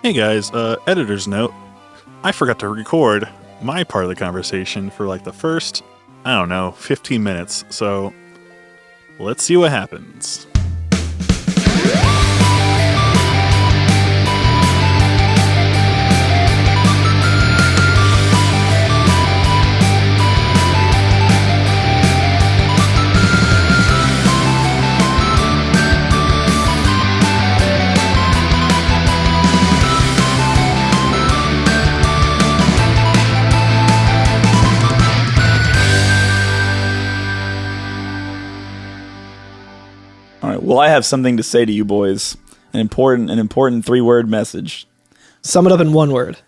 Hey guys, editor's note. I forgot to record my part of the conversation for like the first, 15 minutes, so let's see what happens. All right. Well, I have something to say to you boys. An important 3-word message. Sum it up in one word.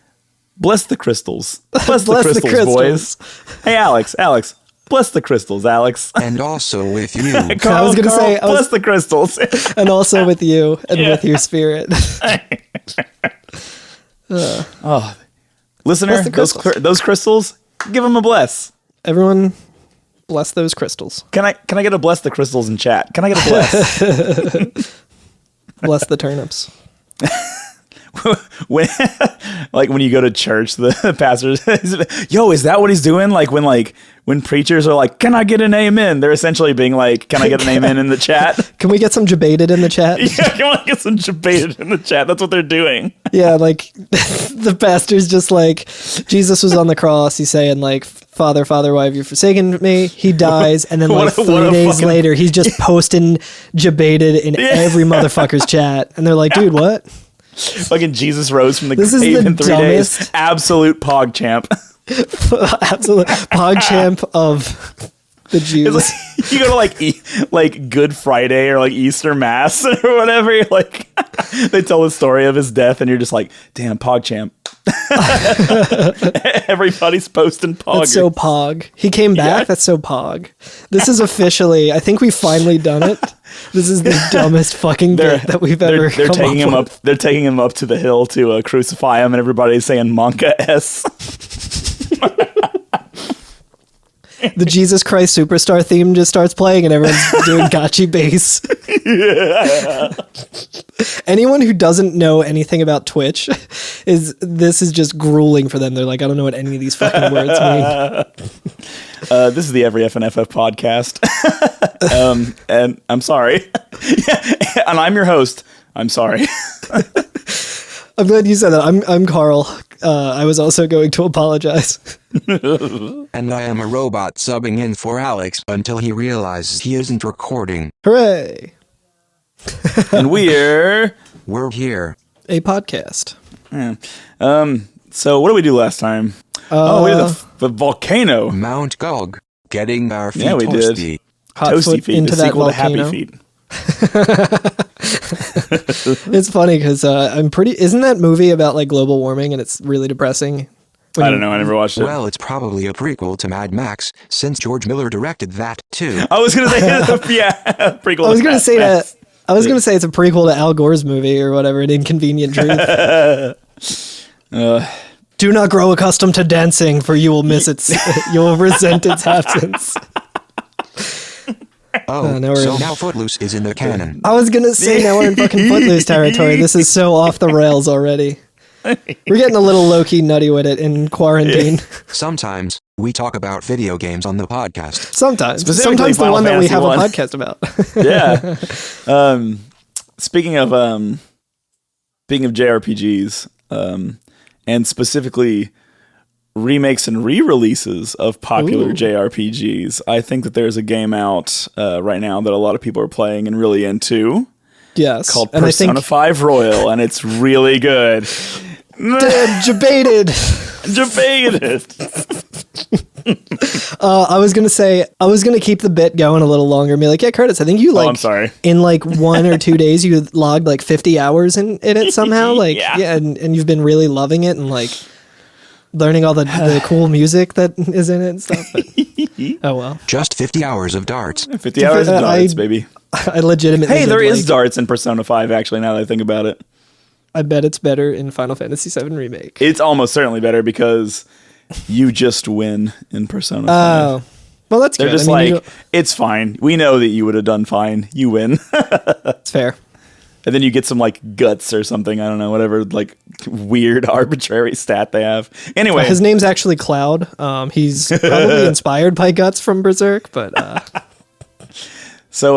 Bless the crystals. Bless the crystals, boys. Hey, Alex. Bless the crystals, Alex. And also with you. Carl, I was going to say, bless the crystals. And also with you and with your spirit. Listener, those crystals, give them a bless. Everyone, bless those crystals. Can I get a bless the crystals in chat? Can I get a bless? Bless the turnips. when you go to church, the pastors, yo, is that what he's doing? When preachers are like, can I get an amen? They're essentially being like, can I get an amen in the chat? Can we get some debated in the chat? Yeah, can I get some debated in the chat? That's what they're doing. Yeah, the pastor's just like, Jesus was on the cross. He's saying Father, why have you forsaken me? He dies, and then 3 days later, he's just posting debated in every motherfucker's chat, and they're like, dude, what? Fucking Jesus rose from the grave in 3 days. Absolute pog champ. Absolute pog champ of the Jews. You go to Good Friday or Easter Mass or whatever. You're they tell the story of his death, and you're just like, damn, pog champ. Everybody's posting pog. That's so pog. He came back. Yeah. That's so pog. This is officially. I think we've finally done it. This is the dumbest fucking bit that we've ever. They're taking him up. They're taking him up to the hill to crucify him, and everybody's saying "Monka S." The Jesus Christ Superstar theme just starts playing, and everyone's doing gotchi bass. Yeah. Anyone who doesn't know anything about Twitch this is just grueling for them. They're like, I don't know what any of these fucking words mean. This is the Every FNFF podcast, and I'm sorry, and I'm your host. I'm sorry. I'm glad you said that. I'm Carl. I was also going to apologize. And I am a robot subbing in for Alex until he realizes he isn't recording. Hooray! And we're here. A podcast. Yeah. So what did we do last time? We did the volcano. Mount Gog. Getting our feet we toasty. Did. Hot Toasty feet. Into the that sequel volcano. To Happy Feet. It's funny because isn't that movie about global warming and it's really depressing? I don't know. I never watched it. Well, it's probably a prequel to Mad Max since George Miller directed that too. I was gonna say prequel. I was gonna say that. I was gonna say it's a prequel to Al Gore's movie or whatever, An Inconvenient Truth. Do not grow accustomed to dancing, for you will miss its. You will resent its absence. Now Footloose is in the canon. I was gonna say now we're in fucking Footloose territory. This is so off the rails already. We're getting a little low-key nutty with it in quarantine. Sometimes we talk about video games on the podcast. Sometimes the Final one that we have 1. a podcast about. Yeah. Speaking of JRPGs, and specifically remakes and re-releases of popular JRPGs, I think that there's a game out right now that a lot of people are playing and really into. Yes, called Persona 5 Royal, and it's really good. Debated. I was gonna keep the bit going a little longer and be like, yeah, Curtis, I think you I'm sorry. In 1 or 2 days you logged 50 hours in it somehow. And you've been really loving it and learning all the cool music that is in it and stuff. But, oh well. Just 50 hours of darts. 50 hours of darts, baby. I legitimately. Hey, there is darts in Persona 5, actually, now that I think about it. I bet it's better in Final Fantasy VII Remake. It's almost certainly better because you just win in Persona 5. Oh. Well, that's They're good. just it's fine. We know that you would have done fine. You win. It's fair. And then you get some like guts or something. I don't know, whatever like weird arbitrary stat they have. Anyway, his name's actually Cloud. He's probably inspired by Guts from Berserk, but so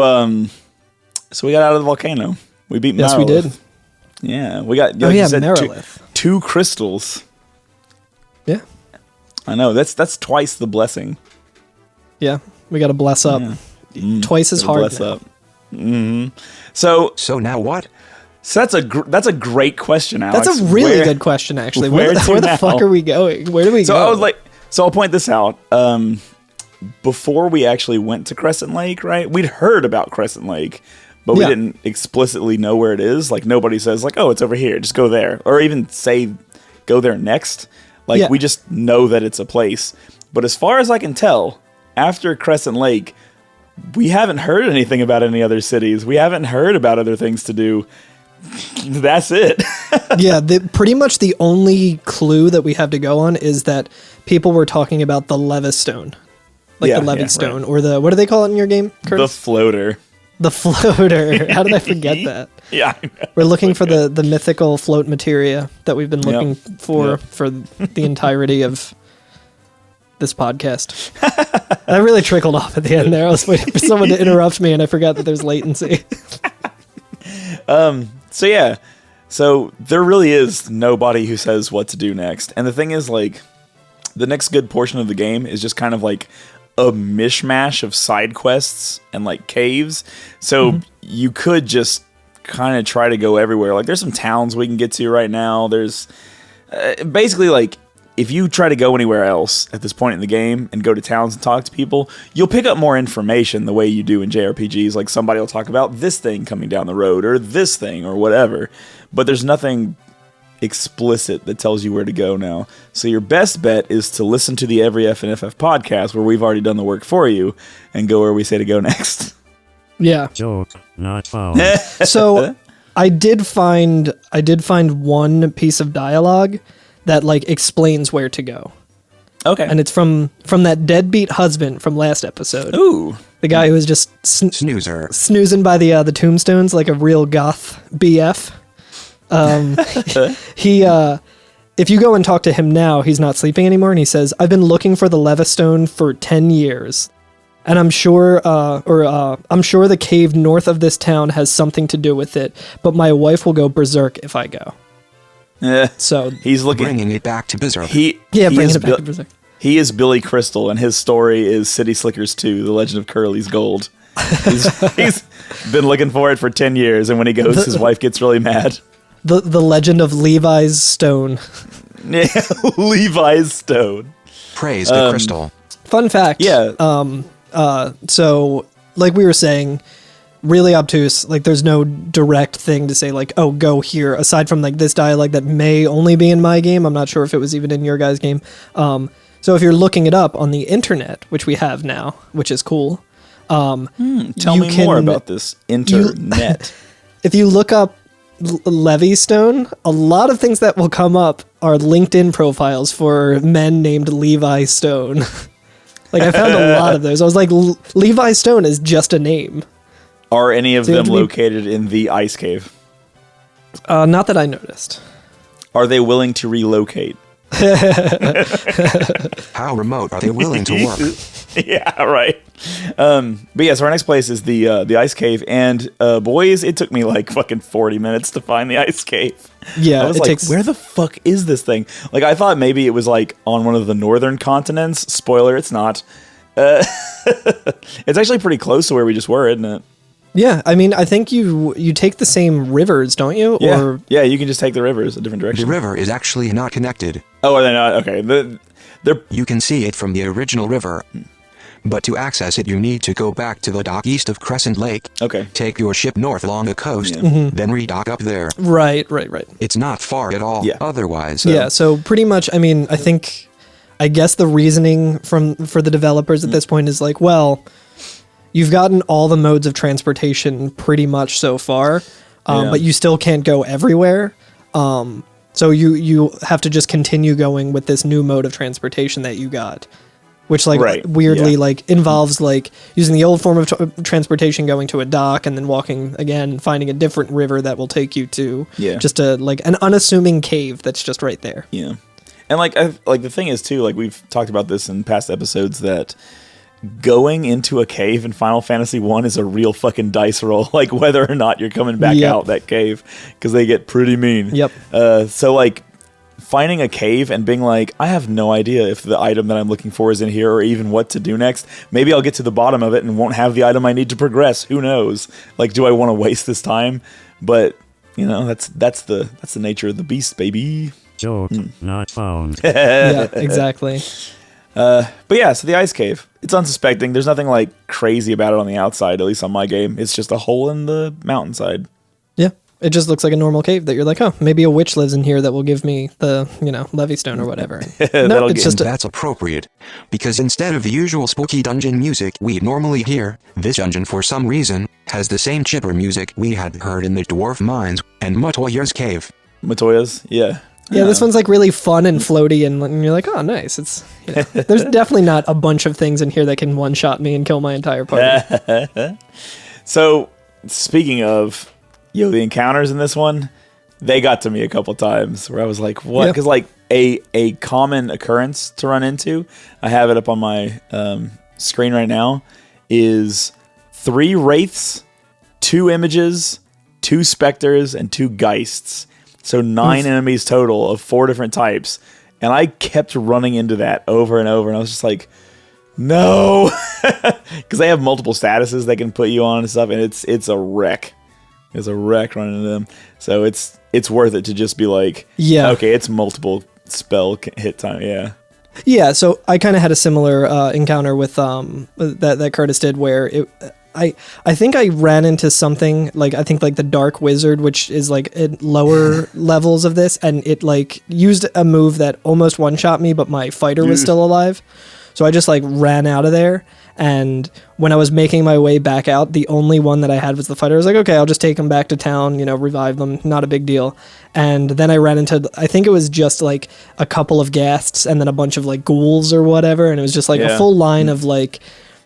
we got out of the volcano. We beat yes, we Merilith. did. Yeah, we got. Oh yeah, said, Merilith. Two crystals. Yeah, I know that's twice the blessing. yeah. We got to bless up. Twice as hard. Bless Now. up. Mm-hmm. So now what? So that's a great question, Alex. That's a really good question, actually. Where the fuck are we going? Where do we go? I was like, so I'll point this out. Before we actually went to Crescent Lake, right? We'd heard about Crescent Lake, but we didn't explicitly know where it is. Like nobody says like, oh, it's over here. Just go there, or even say go there next. Like we just know that it's a place. But as far as I can tell, after Crescent Lake, we haven't heard anything about any other cities. We haven't heard about other things to do. That's it. Yeah, pretty much the only clue that we have to go on is that people were talking about the levistone. Like the levistone, or the, what do they call it in your game, Curtis? The floater. The floater. How did I forget that? Yeah, I know. We're looking for the mythical float materia that we've been looking for the entirety of this podcast. That really trickled off at the end there. I was waiting for someone to interrupt me and I forgot that there's latency. So there really is nobody who says what to do next. And the thing is, like, the next good portion of the game is just kind of like a mishmash of side quests and like caves. So you could just kind of try to go everywhere. Like there's some towns we can get to right now. There's basically like, if you try to go anywhere else at this point in the game and go to towns and talk to people, you'll pick up more information the way you do in JRPGs. Like somebody will talk about this thing coming down the road or this thing or whatever. But there's nothing explicit that tells you where to go now. So your best bet is to listen to the Every F and FF podcast where we've already done the work for you and go where we say to go next. Yeah. Joke not found. So I did find one piece of dialogue that like explains where to go. Okay. And it's from that deadbeat husband from last episode. Ooh. The guy who was just Snoozer. snoozing by the tombstones like a real goth BF. He if you go and talk to him now, he's not sleeping anymore, and he says, "I've been looking for the levistone for 10 years. And I'm sure the cave north of this town has something to do with it, but my wife will go berserk if I go." So he's looking, bringing it back to Berserk. bringing it back to Berserk. He is Billy Crystal, and his story is City Slickers 2, The Legend of Curly's Gold. He's been looking for it for 10 years, and when he goes, his wife gets really mad. The legend of Levi's stone. Yeah, Levi's stone. Praise the crystal. Fun fact. Yeah. So, like we were saying, really obtuse. Like, there's no direct thing to say, like, oh, go here, aside from, like, this dialogue that may only be in my game. I'm not sure if it was even in your guys' game. So if you're looking it up on the internet, which we have now, which is cool. Tell me more about this internet. If you look up Levistone, a lot of things that will come up are LinkedIn profiles for men named Levi Stone. Like, I found a lot of those. I was like, Levi Stone is just a name. Are any of them located in the ice cave? Not that I noticed. Are they willing to relocate? How remote are they willing to work? Yeah, right. But yeah, so our next place is the ice cave, and boys, it took me like fucking 40 minutes to find the ice cave. Yeah, I was like, where the fuck is this thing? Like, I thought maybe it was like on one of the northern continents. Spoiler, it's not. It's actually pretty close to where we just were, isn't it? Yeah, I mean, I think you take the same rivers, don't you? Yeah, Or yeah, you can just take the rivers a different direction. The river is actually not connected. Oh, are they not? Okay, they're You can see it from the original river. But to access it, you need to go back to the dock east of Crescent Lake. okay. Take your ship north along the coast, Yeah. then redock up there. right. It's not far at all. Yeah. Otherwise, Yeah, so pretty much, I mean, I guess the reasoning for the developers at this point is like, well, you've gotten all the modes of transportation pretty much so far, but you still can't go everywhere. So you have to just continue going with this new mode of transportation that you got, which like Right, weirdly yeah. like involves like using the old form of transportation, going to a dock, and then walking again, finding a different river that will take you to just a like an unassuming cave that's just right there. Yeah. And like the thing is too, like we've talked about this in past episodes, that going into a cave in Final Fantasy 1 is a real fucking dice roll, like whether or not you're coming back out that cave, because they get pretty mean. Yep. So like finding a cave and being like, I have no idea if the item that I'm looking for is in here or even what to do next. Maybe I'll get to the bottom of it and won't have the item I need to progress. Who knows? Like, do I want to waste this time? But you know, that's the nature of the beast, baby. Joke not found. Yeah, exactly. But yeah, so the ice cave, it's unsuspecting. There's nothing like crazy about it on the outside, at least on my game. It's just a hole in the mountainside. Yeah. It just looks like a normal cave that you're like, oh, maybe a witch lives in here that will give me the, levistone or whatever. No, it's just That's appropriate, because instead of the usual spooky dungeon music we'd normally hear, this dungeon for some reason has the same chipper music we had heard in the Dwarf Mines and Matoya's cave. Matoya's, yeah. Yeah, this one's like really fun and floaty, and you're like, oh, nice. It's there's definitely not a bunch of things in here that can one-shot me and kill my entire party. So, speaking of, the encounters in this one, they got to me a couple times where I was like, what? Because like a common occurrence to run into, I have it up on my screen right now, is 3 wraiths, 2 images, 2 specters, and 2 geists. So 9 enemies total of 4 different types. And I kept running into that over and over. And I was just like, no. Because they have multiple statuses they can put you on and stuff. And it's a wreck. It's a wreck running into them. So it's worth it to just be like, okay, it's multiple spell hit time. Yeah. Yeah, so I kind of had a similar encounter with that Curtis did, where I think I ran into something like, I think like the Dark Wizard, which is like at lower levels of this, and it like used a move that almost one-shot me, but my fighter was still alive. So I just like ran out of there, and when I was making my way back out, the only one that I had was the fighter. I was like, okay, I'll just take them back to town, revive them, not a big deal. And then I ran into, I think it was just like a couple of ghasts and then a bunch of like ghouls or whatever, and it was just like a full line of like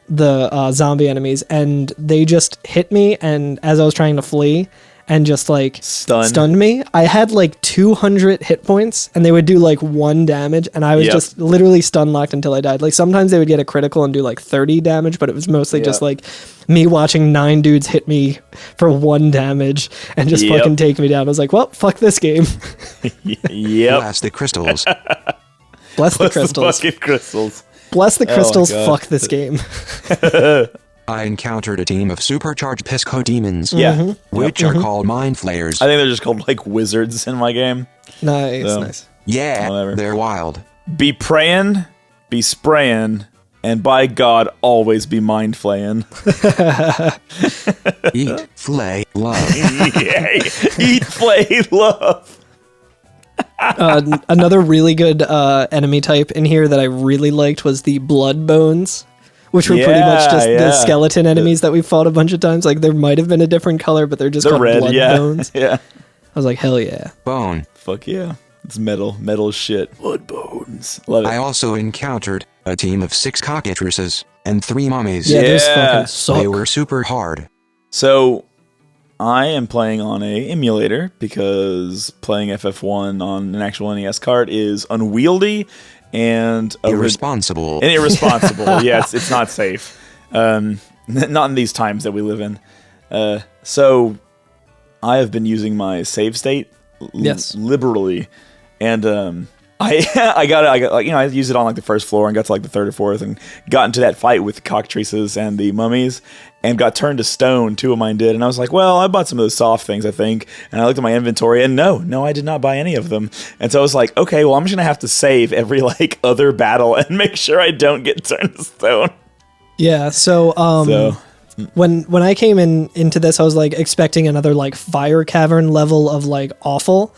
the zombie enemies, and they just hit me, and as I was trying to flee and just like stunned me, I had like 200 hit points, and they would do like 1 damage, and I was just literally stun locked until I died. Like sometimes they would get a critical and do like 30 damage, but it was mostly just like me watching 9 dudes hit me for 1 damage and just fucking take me down. I was like, well, fuck this game. Blast the crystals. Bless the crystals. The fucking crystals. Bless the crystals. Fuck this game. I encountered a team of supercharged Pisco demons, which are called Mind Flayers. I think they're just called like wizards in my game. Nice. Yeah, whatever. they're wild. Be praying, be spraying, and by God, always be mind flaying. Eat, flay, love. Eat, flay, love. Another really good enemy type in here that I really liked was the blood bones, which were pretty much just the skeleton enemies that we fought a bunch of times. Like there might have been a different color, but they're just called red, blood bones. Yeah. I was like, hell yeah. Bone. Fuck yeah. It's metal as shit. Blood bones. Love it. I also encountered a team of 6 cockatrices and 3 mummies. Yeah, those fucking suck. They were super hard. So I am playing on a emulator because playing FF1 on an actual NES cart is unwieldy and irresponsible. Yeah, it's not safe. Not in these times that we live in. So I have been using my save state liberally, and I used it on like the first floor and got to like the third or fourth and got into that fight with the cockatrices and the mummies and got turned to stone. 2 of mine did, and I was like, well, I bought some of those soft things, I think. And I looked at my inventory, and no, I did not buy any of them. And so I was like, okay, well, I'm just gonna have to save every like other battle and make sure I don't get turned to stone. Yeah. So when I came into this, I was like expecting another like fire cavern level of like awful.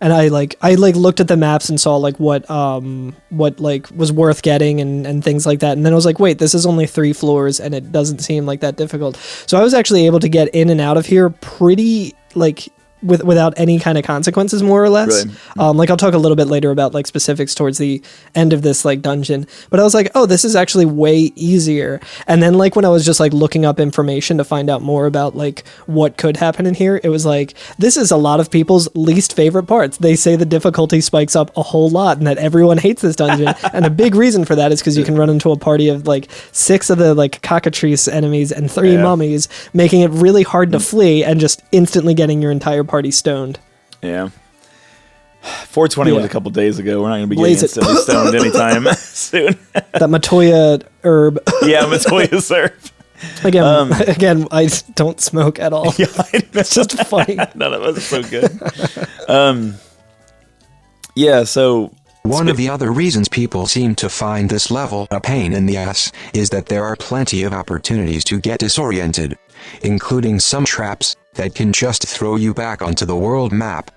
And I looked at the maps and saw like what like was worth getting and things like that. And then I was like, wait, this is only 3 floors and it doesn't seem like that difficult. So I was actually able to get in and out of here pretty like without any kind of consequences, more or less. Really? Like I'll talk a little bit later about like specifics towards the end of this like dungeon, but I was like, oh, this is actually way easier. And then like when I was just like looking up information to find out more about like what could happen in here, it was like, this is a lot of people's least favorite parts. They say the difficulty spikes up a whole lot and that everyone hates this dungeon. And a big reason for that is because you can run into a party of like 6 of the like cockatrice enemies and 3 mummies, making it really hard to flee and just instantly getting your entire party stoned. Yeah. 420 was Yeah. a couple days ago. We're not going to be Blaze getting it. instantly stoned anytime soon. That Matoya herb. Yeah, Matoya surf. Again, I don't smoke at all. Yeah, I know. It's just funny. None of us are so good. Yeah, so One of the other reasons people seem to find this level a pain in the ass is that there are plenty of opportunities to get disoriented, including some traps that can just throw you back onto the world map.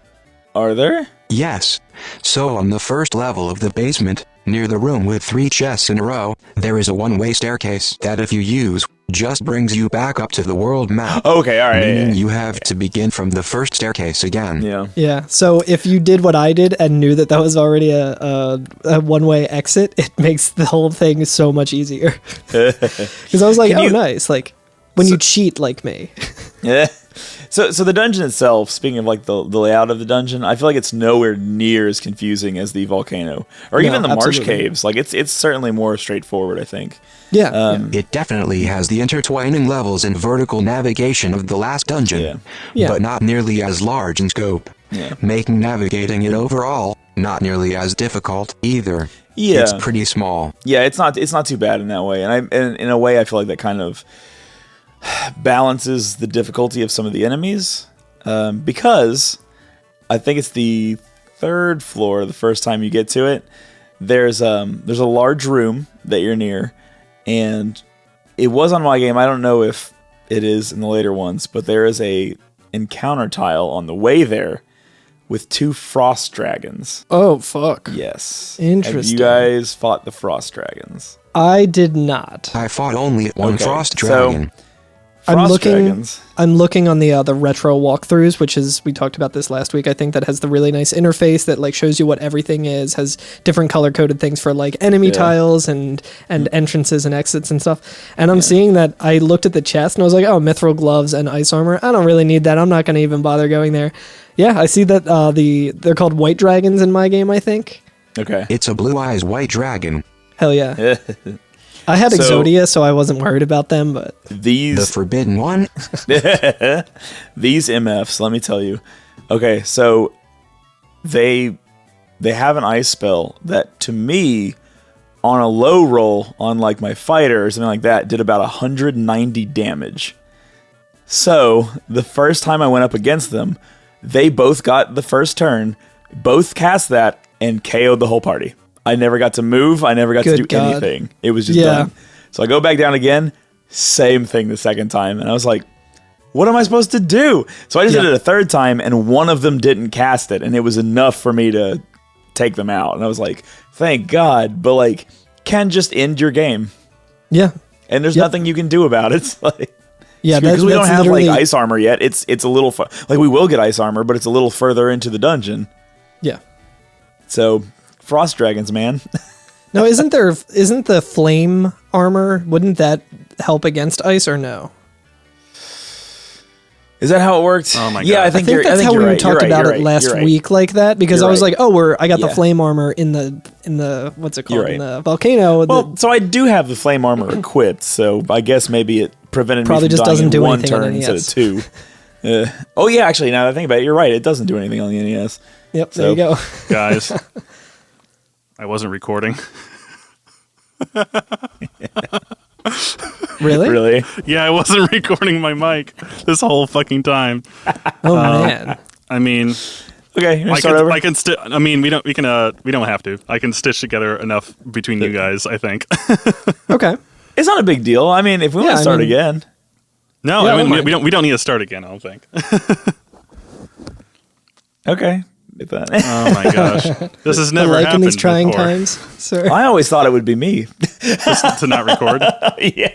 are there? Yes. So on the first level of the basement, near the room with 3 chests in a row, there is a one-way staircase that if you use, just brings you back up to the world map. Okay, all right. Meaning you have to begin from the first staircase again. Yeah. Yeah. So if you did what I did and knew that that was already a one-way exit, it makes the whole thing so much easier. Because I was like, oh, nice. Like when you cheat like me. Yeah. So the dungeon itself, speaking of like the layout of the dungeon, I feel like it's nowhere near as confusing as the volcano or No, even the marsh absolutely. caves. Like it's certainly more straightforward, I think. Yeah. It definitely has the intertwining levels and vertical navigation of the last dungeon, Yeah. but not nearly as large in scope, making navigating it overall not nearly as difficult either. Yeah. It's pretty small. Yeah, it's not too bad in that way, and in a way I feel like that kind of balances the difficulty of some of the enemies, because I think it's the 3rd floor. The first time you get to it, there's a large room that you're near, and it was on my game. I don't know if it is in the later ones, but there is a encounter tile on the way there with 2 frost dragons. Oh, fuck. Yes. Interesting. Have you guys fought the frost dragons? I did not. I fought only one Okay, frost so- dragon. Frost dragons. I'm looking on the retro walkthroughs, which is, we talked about this last week. I think that has the really nice interface that like shows you what everything is, has different color coded things for like enemy tiles and entrances and exits and stuff. And I'm seeing that I looked at the chest and I was like, oh, mithril gloves and ice armor. I don't really need that. I'm not going to even bother going there. Yeah, I see that they're called white dragons in my game, I think. Okay. It's a blue eyes white dragon. Hell yeah. I had So- Exodia, so I wasn't worried about them, but The These forbidden one? these MFs, let me tell you. Okay, so they have an ice spell that to me on a low roll on like my fighter or something like that did about 190 damage. So the first time I went up against them, they both got the first turn, both cast that and KO'd the whole party. I never got to move. I never got to Good do God. anything. It was just Yeah. done. So I go back down again, same thing the second time. And I was like, what am I supposed to do? So I just did it a third time, and one of them didn't cast it, and it was enough for me to take them out. And I was like, thank God. But like, can just end your game. yeah. And there's nothing you can do about it. It's like, Yeah, because we don't that's have like literally- ice armor yet. It's a little like we will get ice armor, but it's a little further into the dungeon. Yeah. So frost dragons, man. No, isn't the flame armor, wouldn't that help against ice or no? Is that how it works? Oh my Yeah, God. I think, I think that's how you're we right. talked You're about right. it last You're right. week like that, because You're I was right. like, I got the Yeah. flame armor in the what's it called? You're In right. the volcano. Well, so I do have the flame armor equipped, so I guess maybe it prevented Probably me from just dying doesn't in do one anything on turn instead of NES. two. Oh yeah, actually, now that I think about it, you're right. It doesn't do anything on the NES. yep, there so- you go. Guys, I wasn't recording. Really? Really? Yeah, I wasn't recording my mic this whole fucking time. Oh man. I mean, Okay, you wanna I start over? can I mean, we don't have to. I can stitch together enough between you guys, I think. Okay. It's not a big deal. I mean, if we want Yeah, to I start mean- again, No, Yeah, I I mean, don't mind. we don't need to start again, I don't think. okay. If that- Oh my gosh. This has never Like in happened these trying before. times, sir. I always thought it would be me. To not record. Yeah,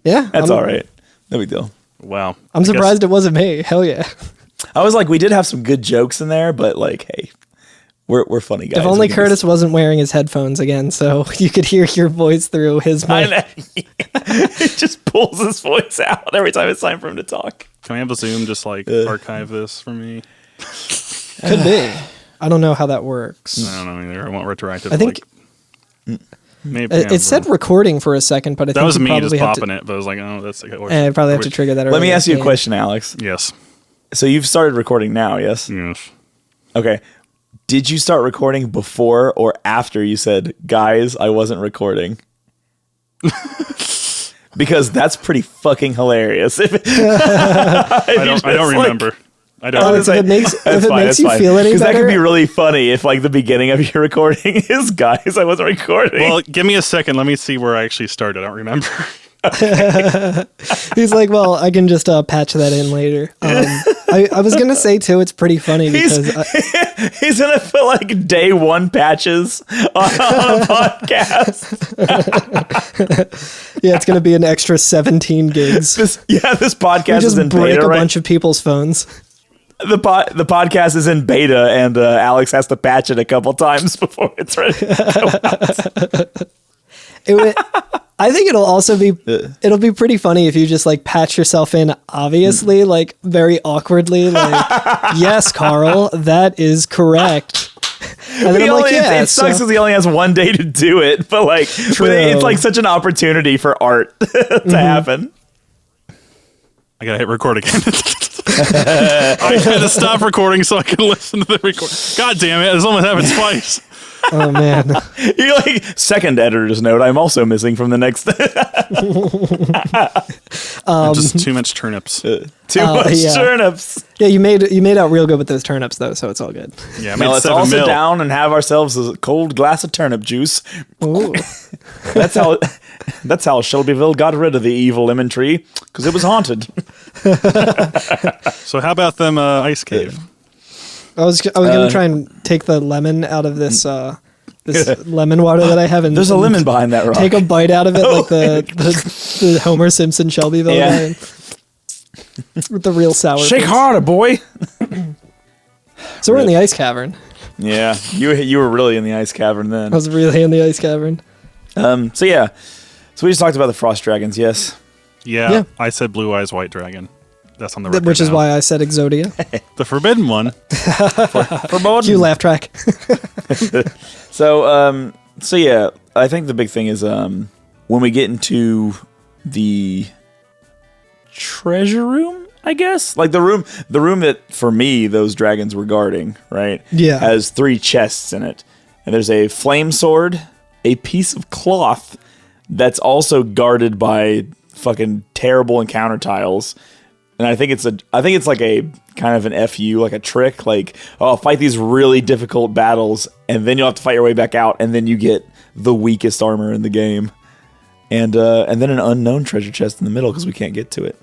Yeah. that's I'm- all right. No big deal. Wow. I'm surprised it wasn't me. Hell yeah. I was like, we did have some good jokes in there, but like, hey, we're funny guys. If only Curtis wasn't wearing his headphones again, so you could hear your voice through his mic. It just pulls his voice out every time it's time for him to talk. Can we have a Zoom just like archive this for me? Could be. I don't know how that works. I don't know either. I want retroactive. I think maybe it said recording for a second, but I think that was you me probably just have popping it. But I was like, oh, that's like. I probably have to trigger that. Let me earlier. ask you a question, Alex. Yes. So you've started recording now, yes? Yes. Okay. Did you start recording before or after you said, guys, I wasn't recording? Because that's pretty fucking hilarious. I don't remember. I don't. If it makes you feel any better, because that could be really funny if like the beginning of your recording is, guys, I wasn't recording. Well, give me a second. Let me see where I actually started. I don't remember. He's like, well, I can just patch that in later. I was gonna say too, it's pretty funny because he's gonna put like day one patches on a podcast. Yeah, it's gonna be an extra 17 gigs. This podcast is in beta. Break a bunch of people's phones. The podcast is in beta, and Alex has to patch it a couple times before it's ready to go out. I think it'll be pretty funny if you just like patch yourself in, obviously, like very awkwardly, like, yes, Carl, that is correct. And then I'm like, yeah, it sucks because he only has one day to do it, but like, it's like such an opportunity for art to happen. I gotta hit record again. I had to stop recording so I can listen to the record. God damn it! This almost happened twice. Oh man! You're like, second editor's note. I'm also missing from the next. Just too much turnips. Too much turnips. Yeah, you made out real good with those turnips though, so it's all good. Yeah, now let's all sit down and have ourselves a cold glass of turnip juice. Ooh. That's how Shelbyville got rid of the evil lemon tree, because it was haunted. So how about them ice cave? I was gonna try and take the lemon out of this this lemon water that I have, and there's a lemon behind that rock. Take a bite out of it, like the Homer Simpson Shelbyville guy, with the real sour. Shake face. harder, boy. So we're in the ice cavern. Yeah, you were really in the ice cavern then. I was really in the ice cavern. So we just talked about the frost dragons. Yes. Yeah. I said blue eyes white dragon. That's on the record Which is now. why I said Exodia. The forbidden one. Forbidden. Cue laugh track. So yeah, I think the big thing is when we get into the treasure room, I guess, like the room that for me those dragons were guarding, right? Yeah, has 3 chests in it, and there's a flame sword, a piece of cloth that's also guarded by fucking terrible encounter tiles. And I think it's like a kind of an FU, like a trick, like, oh, fight these really difficult battles, and then you'll have to fight your way back out, and then you get the weakest armor in the game. And then an unknown treasure chest in the middle because we can't get to it.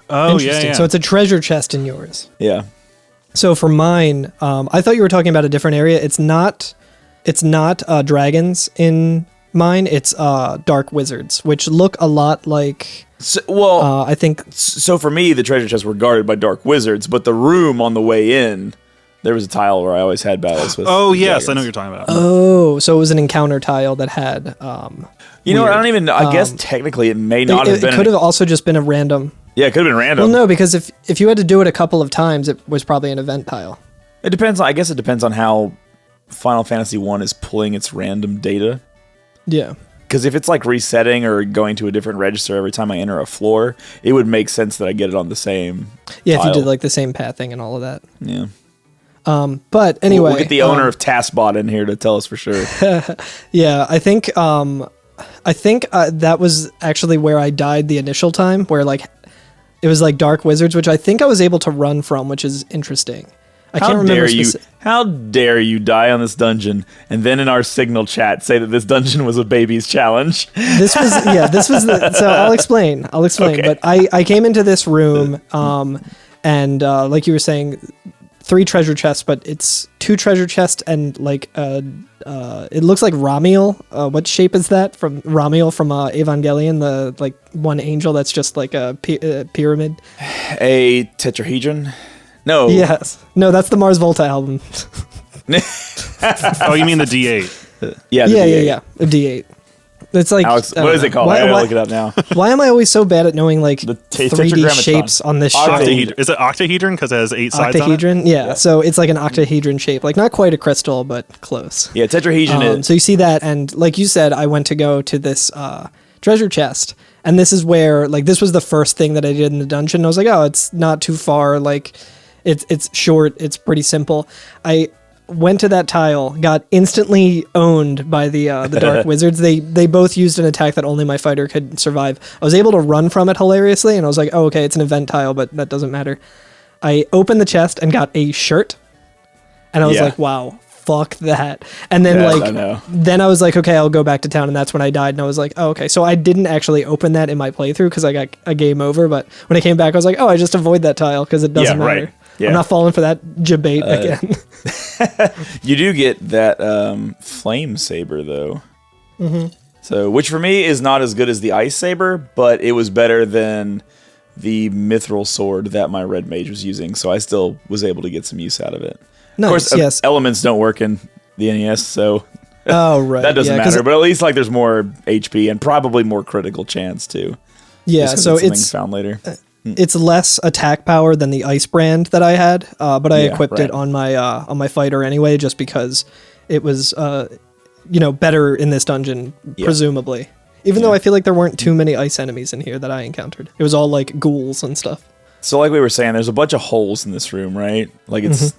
Oh, yeah. So it's a treasure chest in yours. Yeah. So for mine, I thought you were talking about a different area. It's not dragons in mine. It's dark wizards, which look a lot like... I think... So for me, the treasure chests were guarded by dark wizards, but the room on the way in, there was a tile where I always had battles with yes, dragons. I know what you're talking about. Oh, so it was an encounter tile that had... you know what, I don't even know. I guess technically it may not have been... It could have also just been a random... Yeah, it could have been random. Well, no, because if you had to do it a couple of times, it was probably an event tile. It depends. I guess it depends on how Final Fantasy 1 is pulling its random data. Yeah. Because if it's like resetting or going to a different register every time I enter a floor, it would make sense that I get it on the same Yeah, tile. if you did like the same pathing and all of that. Yeah. But anyway... We'll get the owner of TaskBot in here to tell us for sure. Yeah, I think that was actually where I died the initial time, where like it was like dark wizards, which I think I was able to run from, which is interesting. I can't remember. How dare you die on this dungeon and then in our signal chat say that this dungeon was a baby's challenge? This was so I'll explain. Okay. But I came into this room and like you were saying, 3 treasure chests, but it's 2 treasure chests and like it looks like Ramiel. What shape is that from Ramiel from Evangelion? The like one angel that's just like a pyramid. A tetrahedron? No. Yes. No, that's the Mars Volta album. Oh, you mean the D8? Yeah. Yeah. A D8. It's like Alex, what is it called? I gotta look it up now. Why am I always so bad at knowing like The 3D tetragrammaton. shapes on this show? Is it octahedron because it has 8 sides on it? Octahedron? Yeah. So it's like an octahedron shape. Like not quite a crystal, but close. Yeah, tetrahedron is. So you see that, and like you said, I went to go to this treasure chest, and this is where like this was the first thing that I did in the dungeon. I was like, oh, it's not too far. Like it's short. It's pretty simple. I went to that tile, got instantly owned by the dark wizards. They both used an attack that only my fighter could survive. I was able to run from it hilariously, and I was like, oh, okay, it's an event tile, but that doesn't matter. I opened the chest and got a shirt, and I was like, wow, fuck that. And then then I was like, okay, I'll go back to town, and that's when I died, and I was like, oh, okay. So I didn't actually open that in my playthrough because I got a game over, but when I came back, I was like, oh, I just avoid that tile because it doesn't matter. Right. Yeah. I'm not falling for that debate again. You do get that flame saber though. Mm-hmm. So, which for me is not as good as the ice saber, but it was better than the mithril sword that my red mage was using. So I still was able to get some use out of it. Nice, of course, yes. Elements don't work in the NES, so oh right, that doesn't matter. But at least like there's more HP and probably more critical chance too. Yeah, so it's found later. It's less attack power than the ice brand that I had, but I equipped it on my fighter anyway, just because it was better in this dungeon, presumably. Even though I feel like there weren't too many ice enemies in here that I encountered. It was all like ghouls and stuff. So like we were saying, there's a bunch of holes in this room, right? Like it's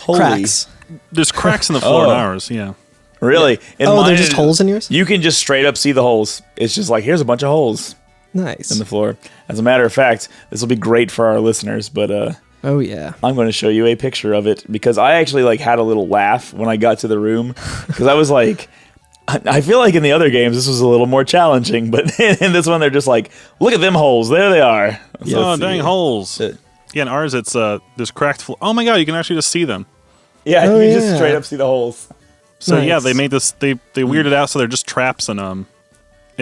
holy. Cracks. There's cracks in the floor in ours, yeah. Really? Yeah. There's just holes in yours? You can just straight up see the holes. It's just like, here's a bunch of holes. Nice. In the floor. As a matter of fact, this will be great for our listeners, but oh yeah. I'm going to show you a picture of it because I actually like had a little laugh when I got to the room because I was like, I feel like in the other games this was a little more challenging, but in this one they're just like, look at them holes, there they are. So dang holes. Yeah, in ours it's there's cracked floor. Oh my god, you can actually just see them. Yeah, you can just straight up see the holes. So yeah, they made this. They weirded out, so they're just traps in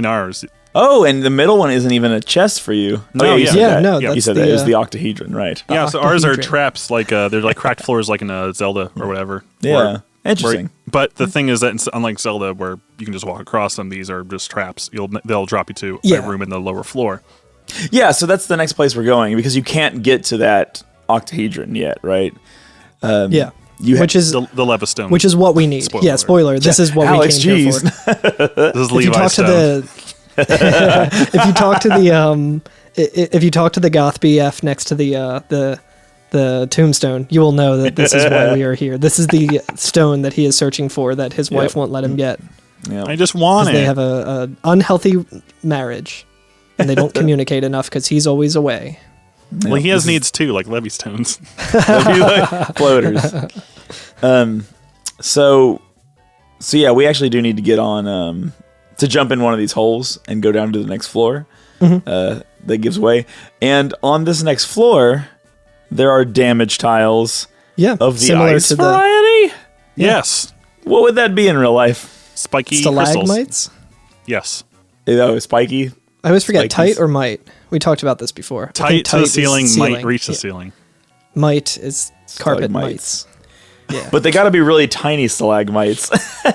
ours. Oh, and the middle one isn't even a chest for you. No, you said that. You said that. It was the octahedron, right? Yeah, so ours are traps, like they're like cracked floors, like in a Zelda or whatever. Yeah, interesting. But the thing is that unlike Zelda, where you can just walk across them, these are just traps. They'll drop you to a room in the lower floor. Yeah, so that's the next place we're going because you can't get to that octahedron yet, right? Which is the levistone, which is what we need. Spoiler. Yeah, spoiler. This is what Alex, we came here for. This is Levi Stone. If you talk to the goth BF next to the tombstone, you will know that this is why we are here. This is the stone that he is searching for that his wife won't let him get. Yep. I just want it. They have a unhealthy marriage, and they don't communicate enough because he's always away. Well, he has needs too, like levistones. Floaters. So yeah, we actually do need to get on to jump in one of these holes and go down to the next floor. That gives way, and on this next floor, there are damage tiles. Of the ice variety. Yes. What would that be in real life? Spiky stalagmites. Crystals. Yes. Oh, spiky. I always forget Spikies. tight or might. We talked about this before. Tight to the ceiling, might reach the ceiling. Might is carpet mites. Yeah. But they got to be really tiny stalagmites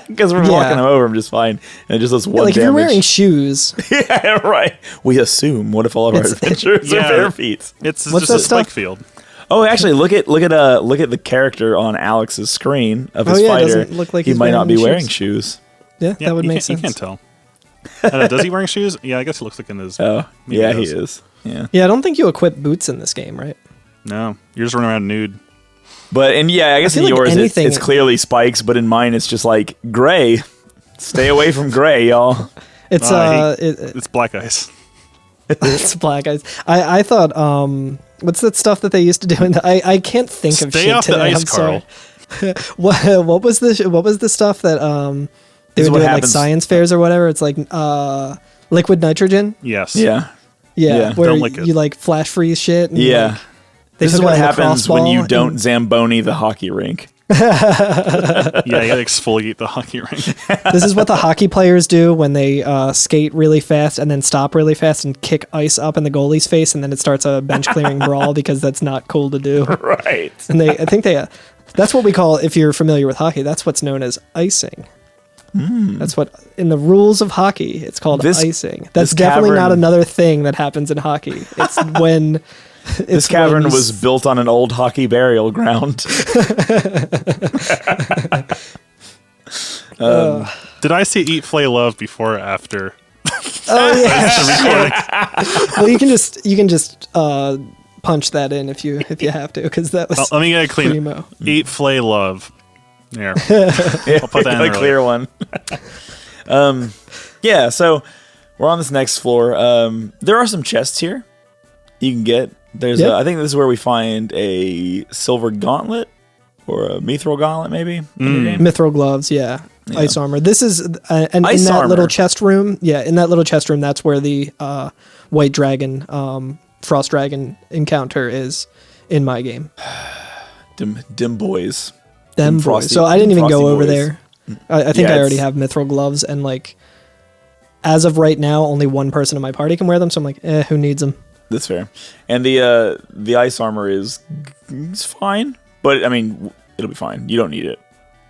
because we're walking them over them just fine. And it just does one like damage. if you're wearing shoes. Yeah, right. We assume. What if all of our adventures are bare feet? It's What's just that a spike stuff? field. Oh, actually, look at the character on Alex's screen of his fighter. It doesn't look like he might not be wearing shoes. Yeah, that would make sense. You can't tell. I don't know, does he wearing shoes? Yeah, I guess he looks like in his. Oh, yeah, he is. Yeah. Yeah, I don't think you equip boots in this game, right? No, you're just running around nude. But in yours it's clearly spikes, but in mine it's just like gray. Stay away from gray, y'all. It's it's black ice. It's black ice. I thought what's that stuff that they used to do in I can't think of Stay shit off today. the ice, I'm Carl. sorry. what was the stuff that they would do at like science fairs or whatever? It's like liquid nitrogen. Yes. Yeah. Yeah, where don't lick it. you like flash freeze shit. And, like, This is took what a lacrosse happens when ball you and- don't Zamboni the hockey rink. Yeah, you gotta exfoliate the hockey rink. This is what the hockey players do when they skate really fast and then stop really fast and kick ice up in the goalie's face, and then it starts a bench clearing brawl because that's not cool to do. Right. And I think that's what we call, if you're familiar with hockey, that's what's known as icing. That's what, in the rules of hockey, it's called icing. That's this definitely not cavern- another thing that happens in hockey. It's when... This cavern was built on an old hockey burial ground. Did I see Eat, Flay, Love before or after? Oh yeah. the recording? Well, you can just punch that in if you have to, because that was Let me get a clean. primo. Eat, Flay, Love. There. Yeah, I'll put that in a early. clear one. Yeah, so we're on this next floor. There are some chests here you can get. There's Yep. I think this is where we find a silver gauntlet or a mithril gauntlet, maybe. In your game. Mithril gloves, yeah. Ice armor. This is and Ice in that armor. little chest room. Yeah, in that little chest room, that's where the white dragon, frost dragon encounter is in my game. Dim boys. Them boys. frosty- So I didn't even frosty go over boys. there. I think Yeah, I already it's- have mithril gloves, and like as of right now, only one person in my party can wear them. So I'm like, who needs them? That's fair. And the ice armor is it's fine, but I mean it'll be fine. You don't need it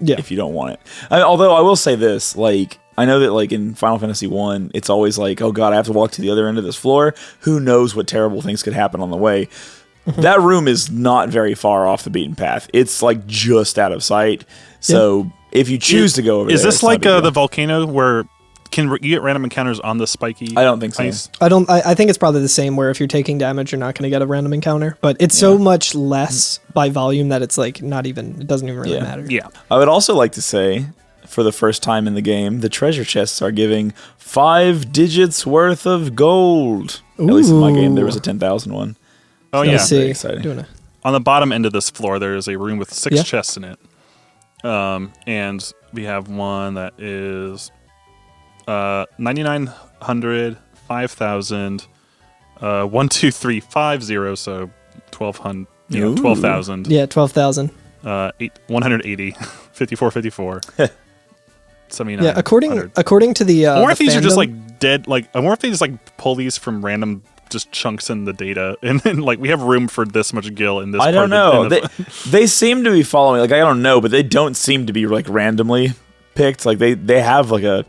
Yeah. if you don't want it. Although I will say this, like I know that like in Final Fantasy 1, it's always like, oh god, I have to walk to the other end of this floor. Who knows what terrible things could happen on the way. That room is not very far off the beaten path. It's like just out of sight. So if you choose to go over Is there, this it's not a like big deal. the volcano where you get random encounters on the spiky? I don't think so. ice? I think it's probably the same, where if you're taking damage, you're not going to get a random encounter. But it's so much less by volume that it's like not even. It doesn't even really Yeah. matter. Yeah. I would also like to say, for the first time in the game, the treasure chests are giving 5 digits worth of gold. At least in my game, there was a 10,000 one. Oh Let me yeah. see. Very exciting. Doing a, On the bottom end of this floor, there is a room with 6 Yeah. chests in it. And we have one that is 9,900, 5,000, 1, 2, 3, 5, 0, so 1,200, Ooh. 12,000, yeah, 12,000. 180, 54, 54, 79. Yeah, according to the. I wonder if the these are just fandom- like dead. Like, I wonder if they just like pull these from random just chunks in the data, and then like we have room for this much gil in this. I part don't of know. the- in the- They seem to be following. Like I don't know, but they don't seem to be like randomly picked. Like they have like a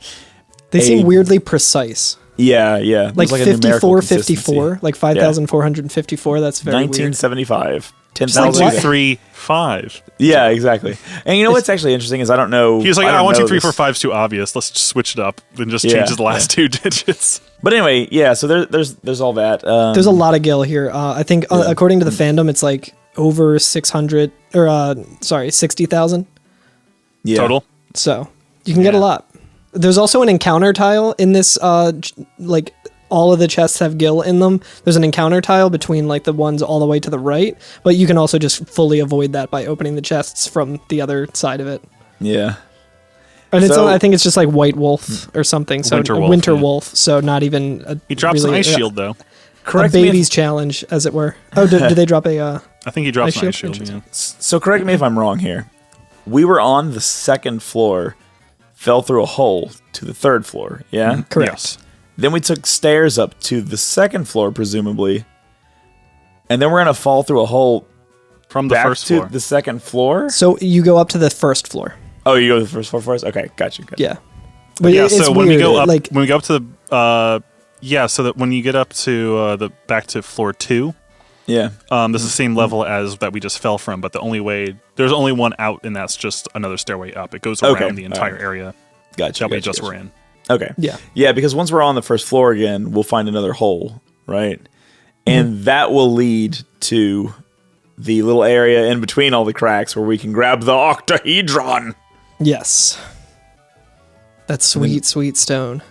They seem weirdly precise. yeah. Like, There's a numerical 54, 54, like 5,454. That's very weird. 1975. like 10,000. 2, 3, 5. Yeah, exactly. And you know what's actually interesting is I don't know. He was like, I "I don't 1, 2, know 3, this. 4, 5 is too obvious. Let's just switch it up and just Yeah, change the last 2 digits." But anyway, yeah. So there's all that. There's a lot of gil here. I think according to the fandom, it's like over 600 or 60,000. yeah. Total. So you can get a Yeah. lot. There's also an encounter tile in this. Like all of the chests have gil in them. There's an encounter tile between like the ones all the way to the right, but you can also just fully avoid that by opening the chests from the other side of it. Yeah. And it's So- I think it's just like White Wolf or something. So Winter a Wolf, Winter yeah. Wolf. So not even a He drops really, an ice shield though. a Correct me. baby's challenge, as it were. Oh, did they drop a? I think he drops Ice an ice shield? shield. Yeah. So correct me if I'm wrong here. We were on the second floor, fell through a hole to the third floor. Yeah. Correct. Yes. Then we took stairs up to the second floor, presumably, and then we're gonna fall through a hole From the back first to floor. the second floor. So you go up to the first floor. Oh, you go to the first floor first. Okay, got you. Yeah. But Yeah. it's So when we weird, go up, like when we go up to the so that when you get up to the back to floor 2, Yeah. this is the same level as that we just fell from, but there's only one out, and that's just another stairway up. It goes around Okay, the entire alright. area Gotcha. that we gotcha, just gotcha. were in. Okay. Yeah. Yeah, because once we're on the first floor again, we'll find another hole, right? And that will lead to the little area in between all the cracks where we can grab the octahedron. yes. That sweet, sweet stone.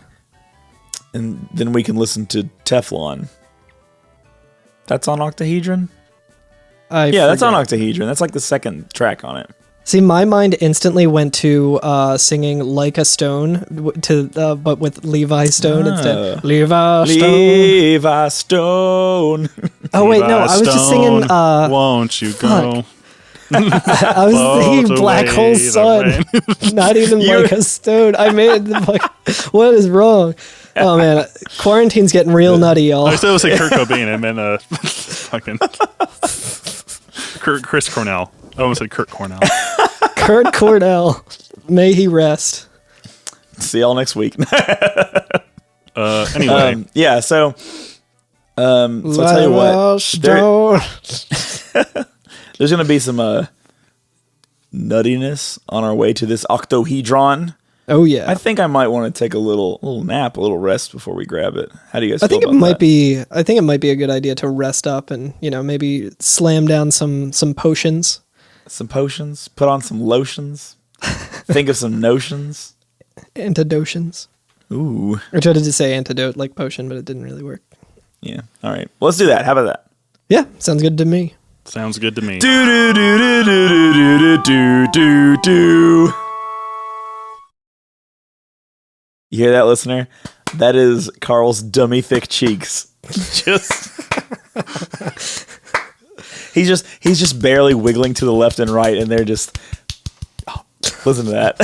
And then we can listen to Teflon. That's on octahedron? I Yeah, that's on forget. octahedron. That's like the second track on it. See, my mind instantly went to singing "Like a Stone" but with Levi Stone instead. Levi Stone. Levi Stone. Oh wait, no, I was just singing. Won't you go? I was singing Black Hole Sun. Not even Like a Stone. I made what is wrong? Oh man, quarantine's getting real nutty, y'all. I said it was like Kurt Cobain and then fucking Chris Cornell. I almost said Kurt Cornell. Kurt Cornell, may he rest. See y'all next week. Anyway, yeah. So I'll tell you what. There's gonna be some nuttiness on our way to this octohedron. Oh yeah. I think I might want to take a little nap, a little rest before we grab it. How do you guys feel I think about it might that? be. I think it might be a good idea to rest up and maybe slam down some potions. Some potions, put on some lotions, think of some notions. Antidotions. Ooh. I tried to say antidote like potion, but it didn't really work. Yeah. All right. Well, let's do that. How about that? Yeah, sounds good to me. sounds good to me. Do do do do do do do do do. You hear that, listener? That is Carl's dummy thick cheeks. He's just barely wiggling to the left and right, and they're just. Oh, listen to that.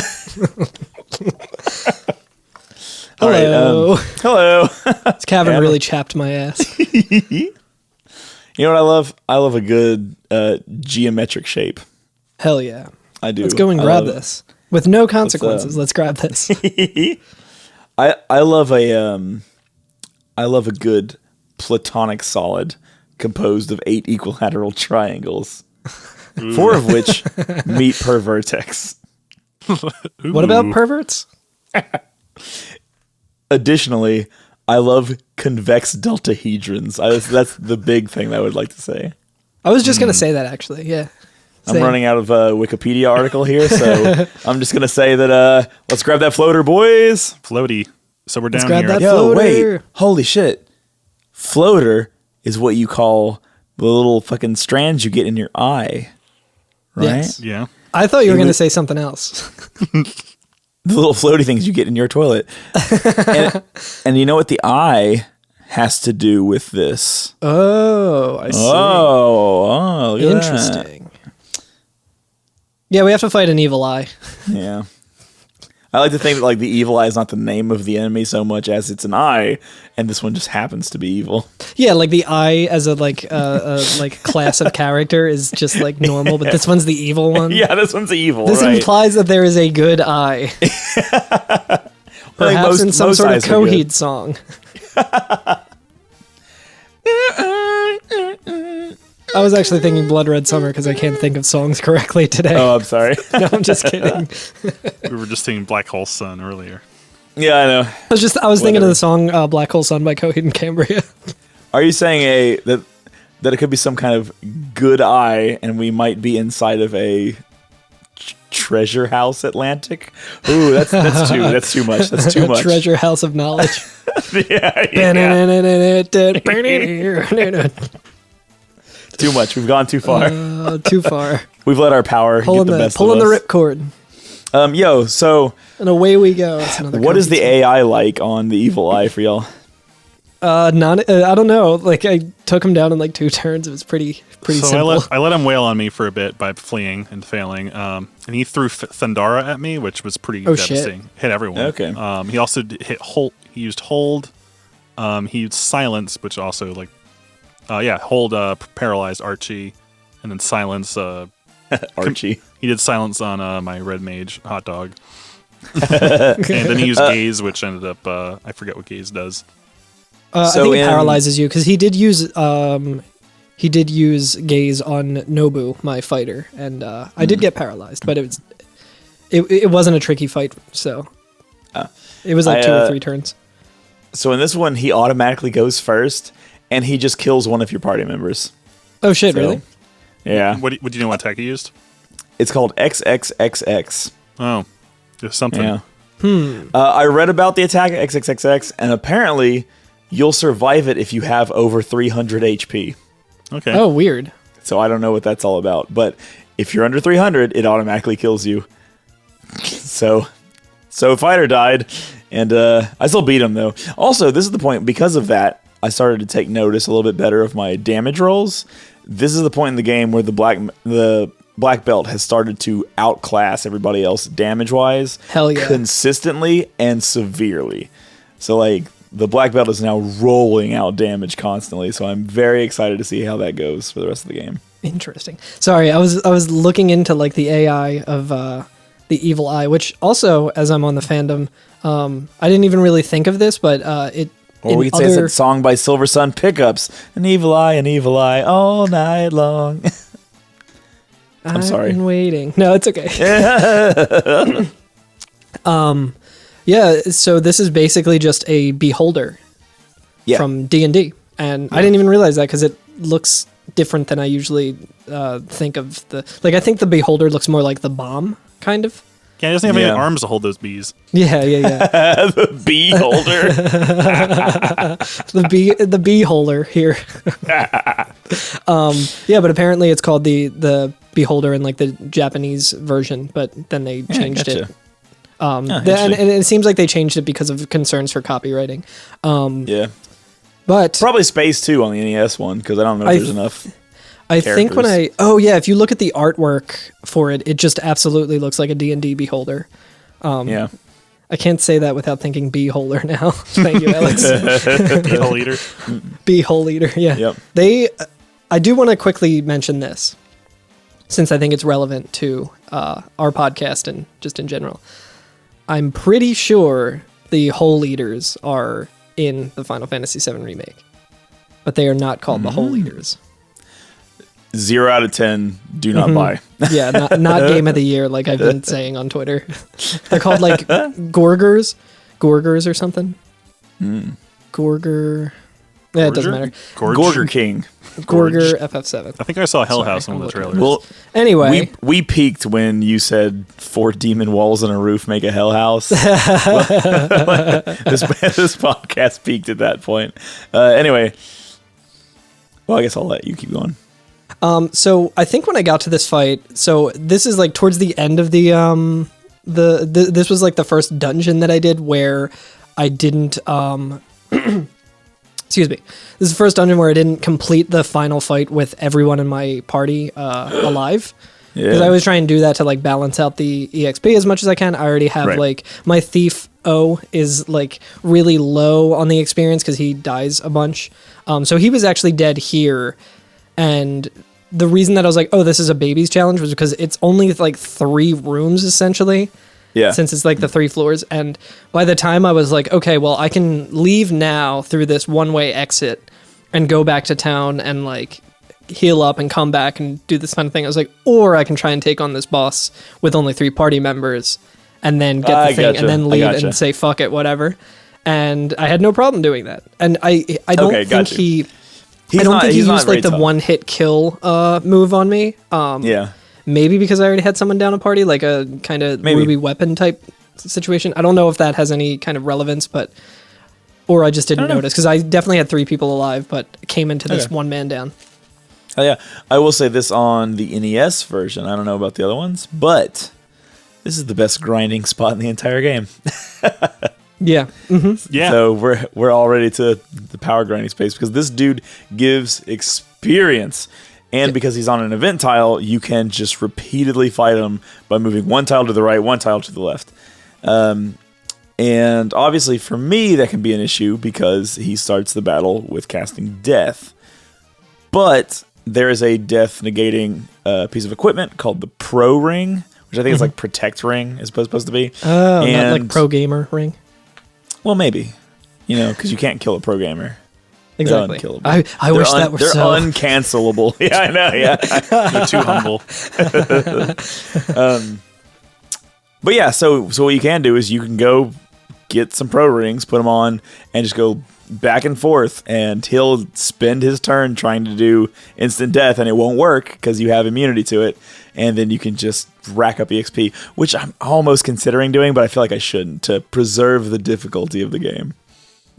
All Hello. right. Hello. This cavern really chapped my ass. You know what I love? I love a good geometric shape. Hell yeah. I do. Let's go and grab this. With no consequences, let's grab this. I love a good platonic solid composed of 8 equilateral triangles, 4 of which meet per vertex. What about perverts? Additionally, I love convex deltahedrons. That's the big thing that I would like to say. I was just going to say that, actually. Yeah. I'm running out of a Wikipedia article here, so I'm just going to say that let's grab that floater, boys. Floaty. So we're down grab here. that Yo, floater. wait. Holy shit. Floater is what you call the little fucking strands you get in your eye. Right? Yes. Yeah. I thought you were going to say something else. The little floaty things you get in your toilet. and you know what the eye has to do with this? Oh, I see. Oh, look at that. Interesting. Yeah, we have to fight an evil eye. Yeah. I like to think that like the evil eye is not the name of the enemy so much as it's an eye, and this one just happens to be evil. Yeah, like the eye as a class of character is just like normal, but this one's the evil one. Yeah, this one's evil. This right? implies that there is a good eye. Perhaps in some sort of Coheed song. I was actually thinking Blood Red Summer because I can't think of songs correctly today. Oh, I'm sorry. No, I'm just kidding. We were just singing Black Hole Sun earlier. Yeah, I know. I was thinking of the song Black Hole Sun by Coheed and Cambria. Are you saying that it could be some kind of good eye, and we might be inside of a treasure house Atlantic? Ooh, that's too much. That's too much. Treasure House of Knowledge. yeah. Too much. We've gone too far. Too far. We've let our power get the best Pulling of the us. ripcord. So And away we go. It's another what is the Coheed AI like on the evil eye for y'all? song. I don't know. Like I took him down in like 2 turns. It was pretty So simple. I let him wail on me for a bit by fleeing and failing. And he threw Thundara at me, which was pretty devastating. Shit. Hit everyone. Okay. He also hit hold. He used hold. He used silence, which also like, hold paralyzed Archie, and then silence. Archie. He did silence on my red mage hot dog. And then he used gaze, which ended up I forget what gaze does. I think it paralyzes you because he did use gaze on Nobu, my fighter, and I did get paralyzed, but it wasn't a tricky fight, so it was like 2 or 3 turns. So in this one, he automatically goes first, and he just kills one of your party members. Oh shit! So, Really? Yeah. What do you know what attack he used? It's called XXXX. Oh, there's something. Yeah. I read about the attack XXXX, and apparently you'll survive it if you have over 300 HP. Okay. Oh, weird. So I don't know what that's all about. But if you're under 300, it automatically kills you. So fighter died, and I still beat him though. Also, this is the point. Because of that, I started to take notice a little bit better of my damage rolls. This is the point in the game where the black belt has started to outclass everybody else damage-wise. Hell yeah. Consistently and severely. So, like, the black belt is now rolling out damage constantly, so I'm very excited to see how that goes for the rest of the game. Interesting. Sorry, I was looking into, like, the AI of the Evil Eye, which also, as I'm on the fandom, I didn't even really think of this, but it... Or we could say it's that song by Silver Sun Pickups. An evil eye, all night long. I'm sorry. I've been waiting. No, it's okay. Yeah, so this is basically just a beholder from D&D. And I didn't even realize that because it looks different than I usually think of the... Like, I think the beholder looks more like the bomb, kind of. Yeah, he doesn't have any arms to hold those bees. Yeah. The bee holder. the bee holder here. Yeah, but apparently it's called the beholder in like the Japanese version, but then they changed it. And it seems like they changed it because of concerns for copywriting. But probably space too on the NES one because I don't know if there's enough. I think if you look at the artwork for it, it just absolutely looks like a D&D beholder. I can't say that without thinking beholder now. Thank you, Alex. Beehole eater. Beehole eater, yeah. Yep. I do want to quickly mention this, since I think it's relevant to our podcast and just in general. I'm pretty sure the Hole Eaters are in the Final Fantasy VII Remake, but they are not called the Hole Eaters. 0 out of 10, do not buy. Yeah, not game of the year like I've been saying on Twitter. They're called like Gorgers or something. Gorger. Yeah, it doesn't matter. Gorger King. Gorger FF7. I think I saw Hell House in one of the trailers. Well, anyway, we peaked when you said 4 demon walls and a roof make a hell house. This podcast peaked at that point. Anyway, well, I guess I'll let you keep going. So I think when I got to this fight, so this is like towards the end of this was like the first dungeon that I did where I didn't, excuse me. This is the first dungeon where I didn't complete the final fight with everyone in my party, alive. Because I always try and do that to like balance out the EXP as much as I can. I already have like my thief O is like really low on the experience because he dies a bunch. So he was actually dead here. And the reason that I was like, oh, this is a baby's challenge was because it's only like 3 rooms essentially. Yeah. Since it's like the 3 floors. And by the time I was like, okay, well, I can leave now through this one-way exit and go back to town and like heal up and come back and do this kind of thing. I was like, or I can try and take on this boss with only 3 party members and then get the thing and then leave and say, fuck it, whatever. And I had no problem doing that. And I don't think he used like the one-hit kill move on me. Maybe because I already had someone down a party, like a kind of ruby weapon type situation. I don't know if that has any kind of relevance, or I just didn't notice because I definitely had 3 people alive, but came into this one man down. Oh yeah, I will say this on the NES version. I don't know about the other ones, but this is the best grinding spot in the entire game. Yeah. Mm-hmm. Yeah. So we're already to the power grinding space because this dude gives experience. And because he's on an event tile, you can just repeatedly fight him by moving 1 tile to the right, 1 tile to the left. And obviously for me, that can be an issue because he starts the battle with casting Death. But there is a death negating piece of equipment called the Pro Ring, which I think is like Protect Ring is supposed to be. Oh, not like Pro Gamer Ring? Well, maybe. Because you can't kill a pro gamer. Exactly. I wish that were so. They're uncancelable. Yeah, I know. Yeah, they're too humble. But yeah, so what you can do is you can go get some pro rings, put them on, and just go back and forth. And he'll spend his turn trying to do instant death, and it won't work because you have immunity to it. And then you can just rack up EXP, which I'm almost considering doing, but I feel like I shouldn't to preserve the difficulty of the game.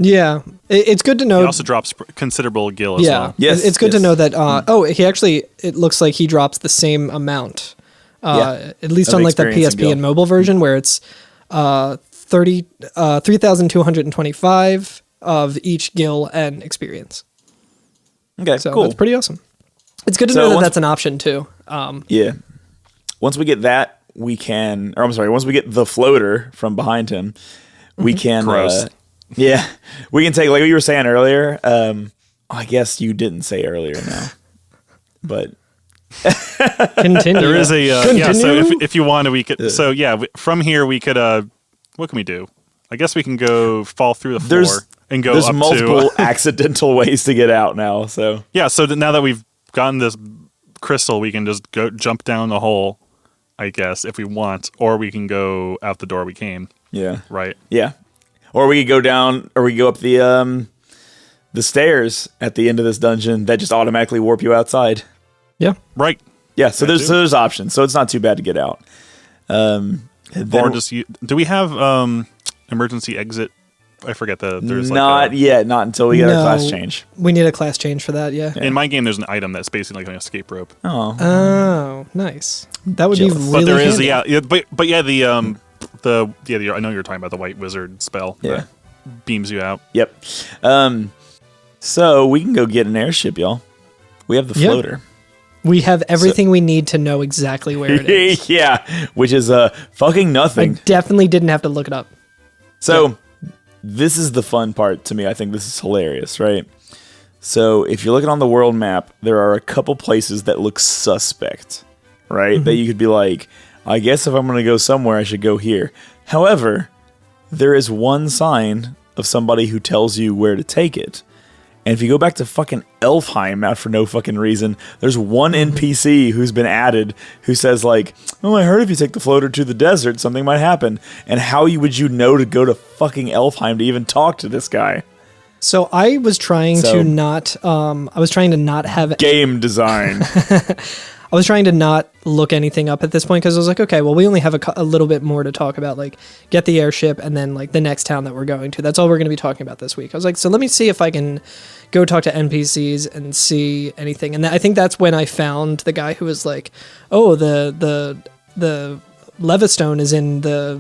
Yeah, it's good to know. He also drops considerable gil as yeah, well. Yes, it's good to yes. know that. He actually. It looks like he drops the same amount. At least Of on like the experience and PSP gil. and mobile version, where it's 3,225 of each gil and experience. Okay, So cool. that's pretty awesome. It's good to So know that once- that's an option too. Yeah. Once we get that, we can. Or I'm sorry. Once we get the floater from behind him, we can. Gross. Yeah, we can take like what you were saying earlier. I guess you didn't say earlier now, but Continue. There is a yeah. So Continue? if you wanted, we could. So yeah, from here we could. What can we do? I guess we can go fall through the floor and go there's up multiple to. accidental ways to get out now. So Yeah. So now that we've gotten this crystal, we can just go jump down the hole. I guess if we want, or we can go out the door we came. yeah, Right. yeah. Or we could go down, or we could go up the stairs at the end of this dungeon that just automatically warp you outside. Yeah. Right. Yeah, so That there's too. there's options, so it's not too bad to get out. And then- Or just do we have emergency exit? I forget that there's not like yet, not until we get our class No. change. We need a class change for that. Yeah. in my game. There's an item that's basically like an escape rope. Oh, Oh, nice. That would Jealous. be But But really. there is handy. but yeah I know you're talking about the white wizard spell. Yeah. that beams you out. yep. So we can go get an airship, y'all. We have the Yeah. floater. We have everything we need to know exactly where it is. Yeah, which is fucking I nothing. definitely didn't have to look it up. So this is the fun part to me. I think this is hilarious, right? So if you're looking on the world map, there are a couple places that look suspect, right? That you could be like, I guess if I'm going to go somewhere, I should go here. However, there is one sign of somebody who tells you where to take it. And if you go back to fucking Elfheim, not for no fucking reason, there's one NPC who's been added who says like, oh, I heard if you take the floater to the desert, something might happen. And how would you know to go to fucking Elfheim to even talk to this guy? So I was trying So- to not. I was trying to not have. Game design. I was trying to not look anything up at this point because I was like, okay, well, we only have a little bit more to talk about. Like, get the airship and then like the next town that we're going to. That's all we're going to be talking about this week. I was like, so let me see if I can go talk to NPCs and see anything. And I think that's when I found the guy who was like, oh, the levistone is in the,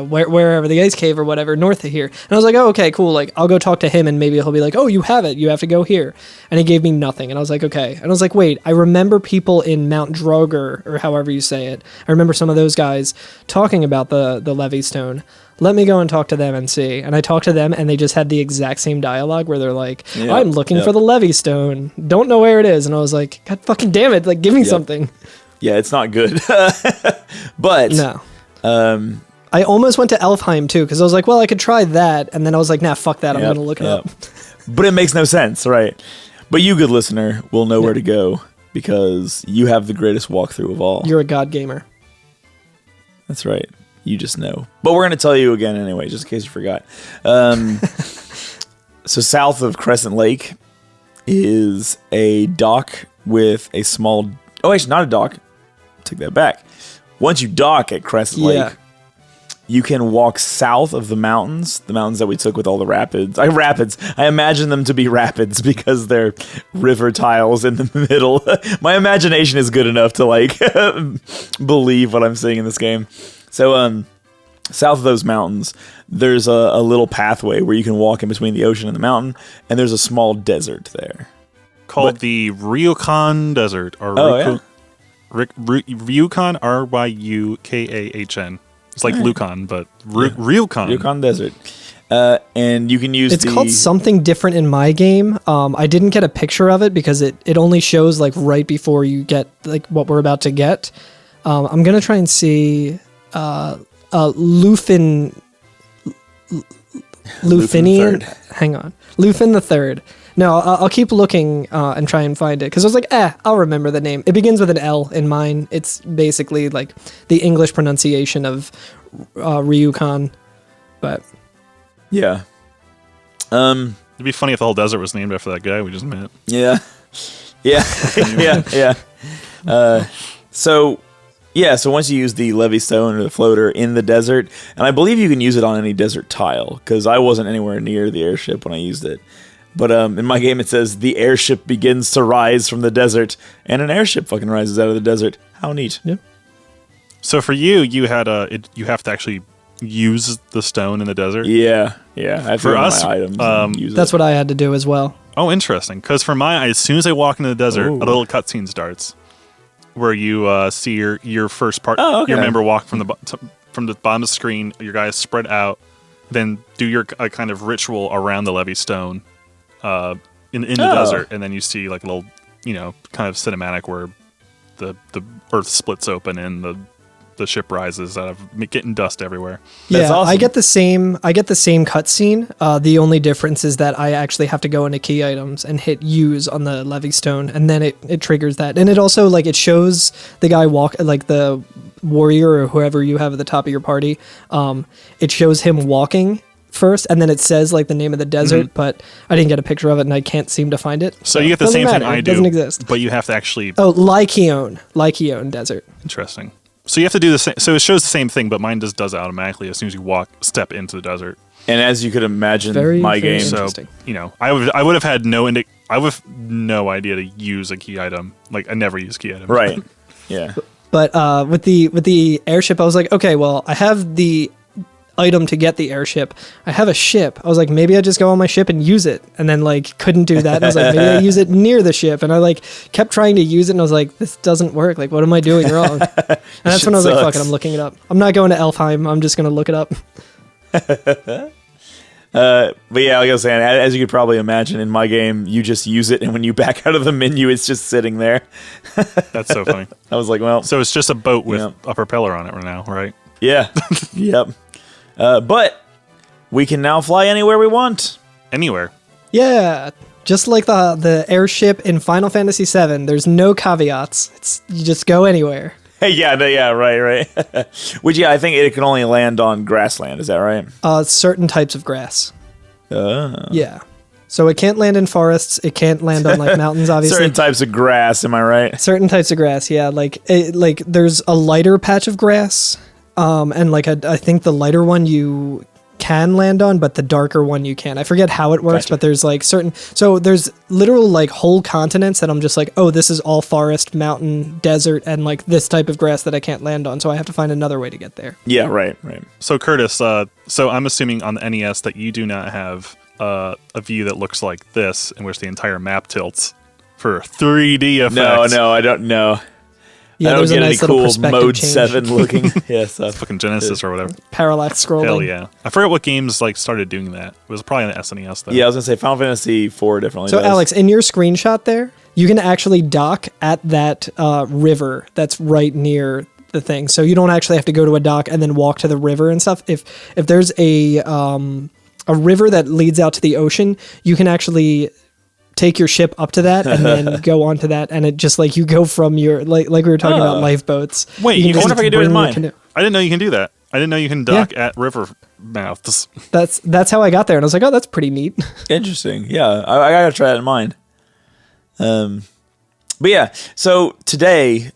wherever the ice cave or whatever, north of here. And I was like, oh, okay, cool. Like, I'll go talk to him and maybe he'll be like, oh, you have it. You have to go here. And he gave me nothing. And I was like, okay. And I was like, wait, I remember people in Mount Droger, or however you say it. I remember some of those guys talking about the levistone. Let me go and talk to them and see. And I talked to them and they just had the exact same dialogue where they're like, Yeah, I'm looking yeah. for the levistone. Don't know where it is. And I was like, God fucking damn it. Like, give me something. Yeah, it's not good. But No. I almost went to Elfheim too because I was like, well, I could try that, and then I was like, nah, fuck that. I'm Yep, gonna look it yep. up. But it makes no sense, right? But you, good listener, will know where to go because you have the greatest walkthrough of all. You're a god gamer. That's right. You just know. But we're going to tell you again anyway, just in case you forgot. So south of Crescent Lake is a dock with a small... Oh, actually, not a dock. Take that back. Once you dock at Crescent Yeah. Lake, you can walk south of the mountains that we took with all the rapids. I imagine them to be rapids because they're river tiles in the middle. My imagination is good enough to like believe what I'm seeing in this game. So, south of those mountains, there's a little pathway where you can walk in between the ocean and the mountain, and there's a small desert there. Called the Ryukahn Desert, or Oh, yeah? Ryukahn, Ryukahn. It's like Lucan, but Ryukahn. Yukon Desert. And you can use It's called something different in my game. I didn't get a picture of it because it only shows like right before you get like what we're about to get. I'm gonna try and see Lufinian. Lufin Hang on, Lufin the Third. No, I'll keep looking and try and find it because I was like, I'll remember the name. It begins with an L in mine. It's basically like the English pronunciation of Ryukahn, but Yeah. It'd be funny if the whole desert was named after that guy we just met. Yeah. Yeah. Yeah. So Yeah, so once you use the levistone or the floater in the desert, and I believe you can use it on any desert tile, because I wasn't anywhere near the airship when I used it. But in my game it says, the airship begins to rise from the desert, and an airship fucking rises out of the desert. How neat. Yeah. So for you, you had you have to actually use the stone in the desert? Yeah. I have to For go to us, my items and use That's it. what I had to do as well. Oh, interesting. Because for mine, as soon as I walk into the desert, Ooh. a little cutscene starts where you see your first part. Oh, okay. You remember walk from the bottom of the screen. Your guys spread out, then do your kind of ritual around the levistone in the desert, and then you see like a little kind of cinematic where the earth splits open and the ship rises out of getting dust everywhere. That's Yeah, awesome. I get the same cutscene. The only difference is that I actually have to go into key items and hit use on the levistone, and then it triggers that. And it also it shows the guy walk, like the warrior or whoever you have at the top of your party. It shows him walking first, and then it says like the name of the desert, but I didn't get a picture of it, and I can't seem to find it. So you get the doesn't same thing matter. I It do. doesn't exist. But you have to actually. Oh, Lycaon Desert. Interesting. So you have to do the same. So it shows the same thing, but mine just does it automatically as soon as you step into the desert. And as you could imagine, Very, my very game... So Interesting. I would have had no idea to use a key item. Like I never use key items. Right. Yeah. But with the airship, I was like, okay, well, I have the item to get the airship. I have a ship. I was like, maybe I just go on my ship and use it. And then couldn't do that. And I was like, maybe I use it near the ship. And I kept trying to use it, and I was like, this doesn't work. Like, what am I doing wrong? And that's when I was like, fuck it, I'm looking it up. I'm not going to Elfheim. I'm just gonna look it up. But yeah, like I was saying, as you could probably imagine, in my game, you just use it, and when you back out of the menu, it's just sitting there. That's so funny. I was like, well, So it's just a boat with Yeah. a propeller on it right now, right? yeah, yep. But we can now fly anywhere we want. Anywhere. Yeah, just like the airship in Final Fantasy VII. There's no caveats. You just go anywhere. Yeah, right. Which, yeah, I think it can only land on grassland. Is that right? Certain types of grass. Oh. Yeah. So it can't land in forests. It can't land on mountains, obviously. Certain types of grass. Am I right? Certain types of grass, yeah. There's a lighter patch of grass, and I think the lighter one you can land on, but the darker one you can. I forget how it works, Gotcha. but there's certain. So there's literal whole continents that I'm just oh, this is all forest, mountain, desert, and this type of grass that I can't land on. So I have to find another way to get there. Yeah, right. So Curtis, so I'm assuming on the NES that you do not have a view that looks like this, in which the entire map tilts for 3D effects. No, I don't know. Yeah, I don't there's get a any nice little cool perspective Mode change. 7 looking stuff. Fucking Genesis or whatever. Parallax scrolling. Hell yeah. I forget what games started doing that. It was probably on the SNES though. Yeah, I was going to say Final Fantasy IV definitely So does. Alex, in your screenshot there, you can actually dock at that river that's right near the thing. So you don't actually have to go to a dock and then walk to the river and stuff. If there's a river that leads out to the ocean, you can actually take your ship up to that and then go onto that, and it just you go from your like we were talking about lifeboats. Wait, you I wonder just if I can do it in bring your mine. canoe. I didn't know you can do that. I didn't know you can dock at river mouths. That's how I got there, and I was like, oh, that's pretty neat. Interesting. Yeah, I got to try that in mind. But yeah, so today,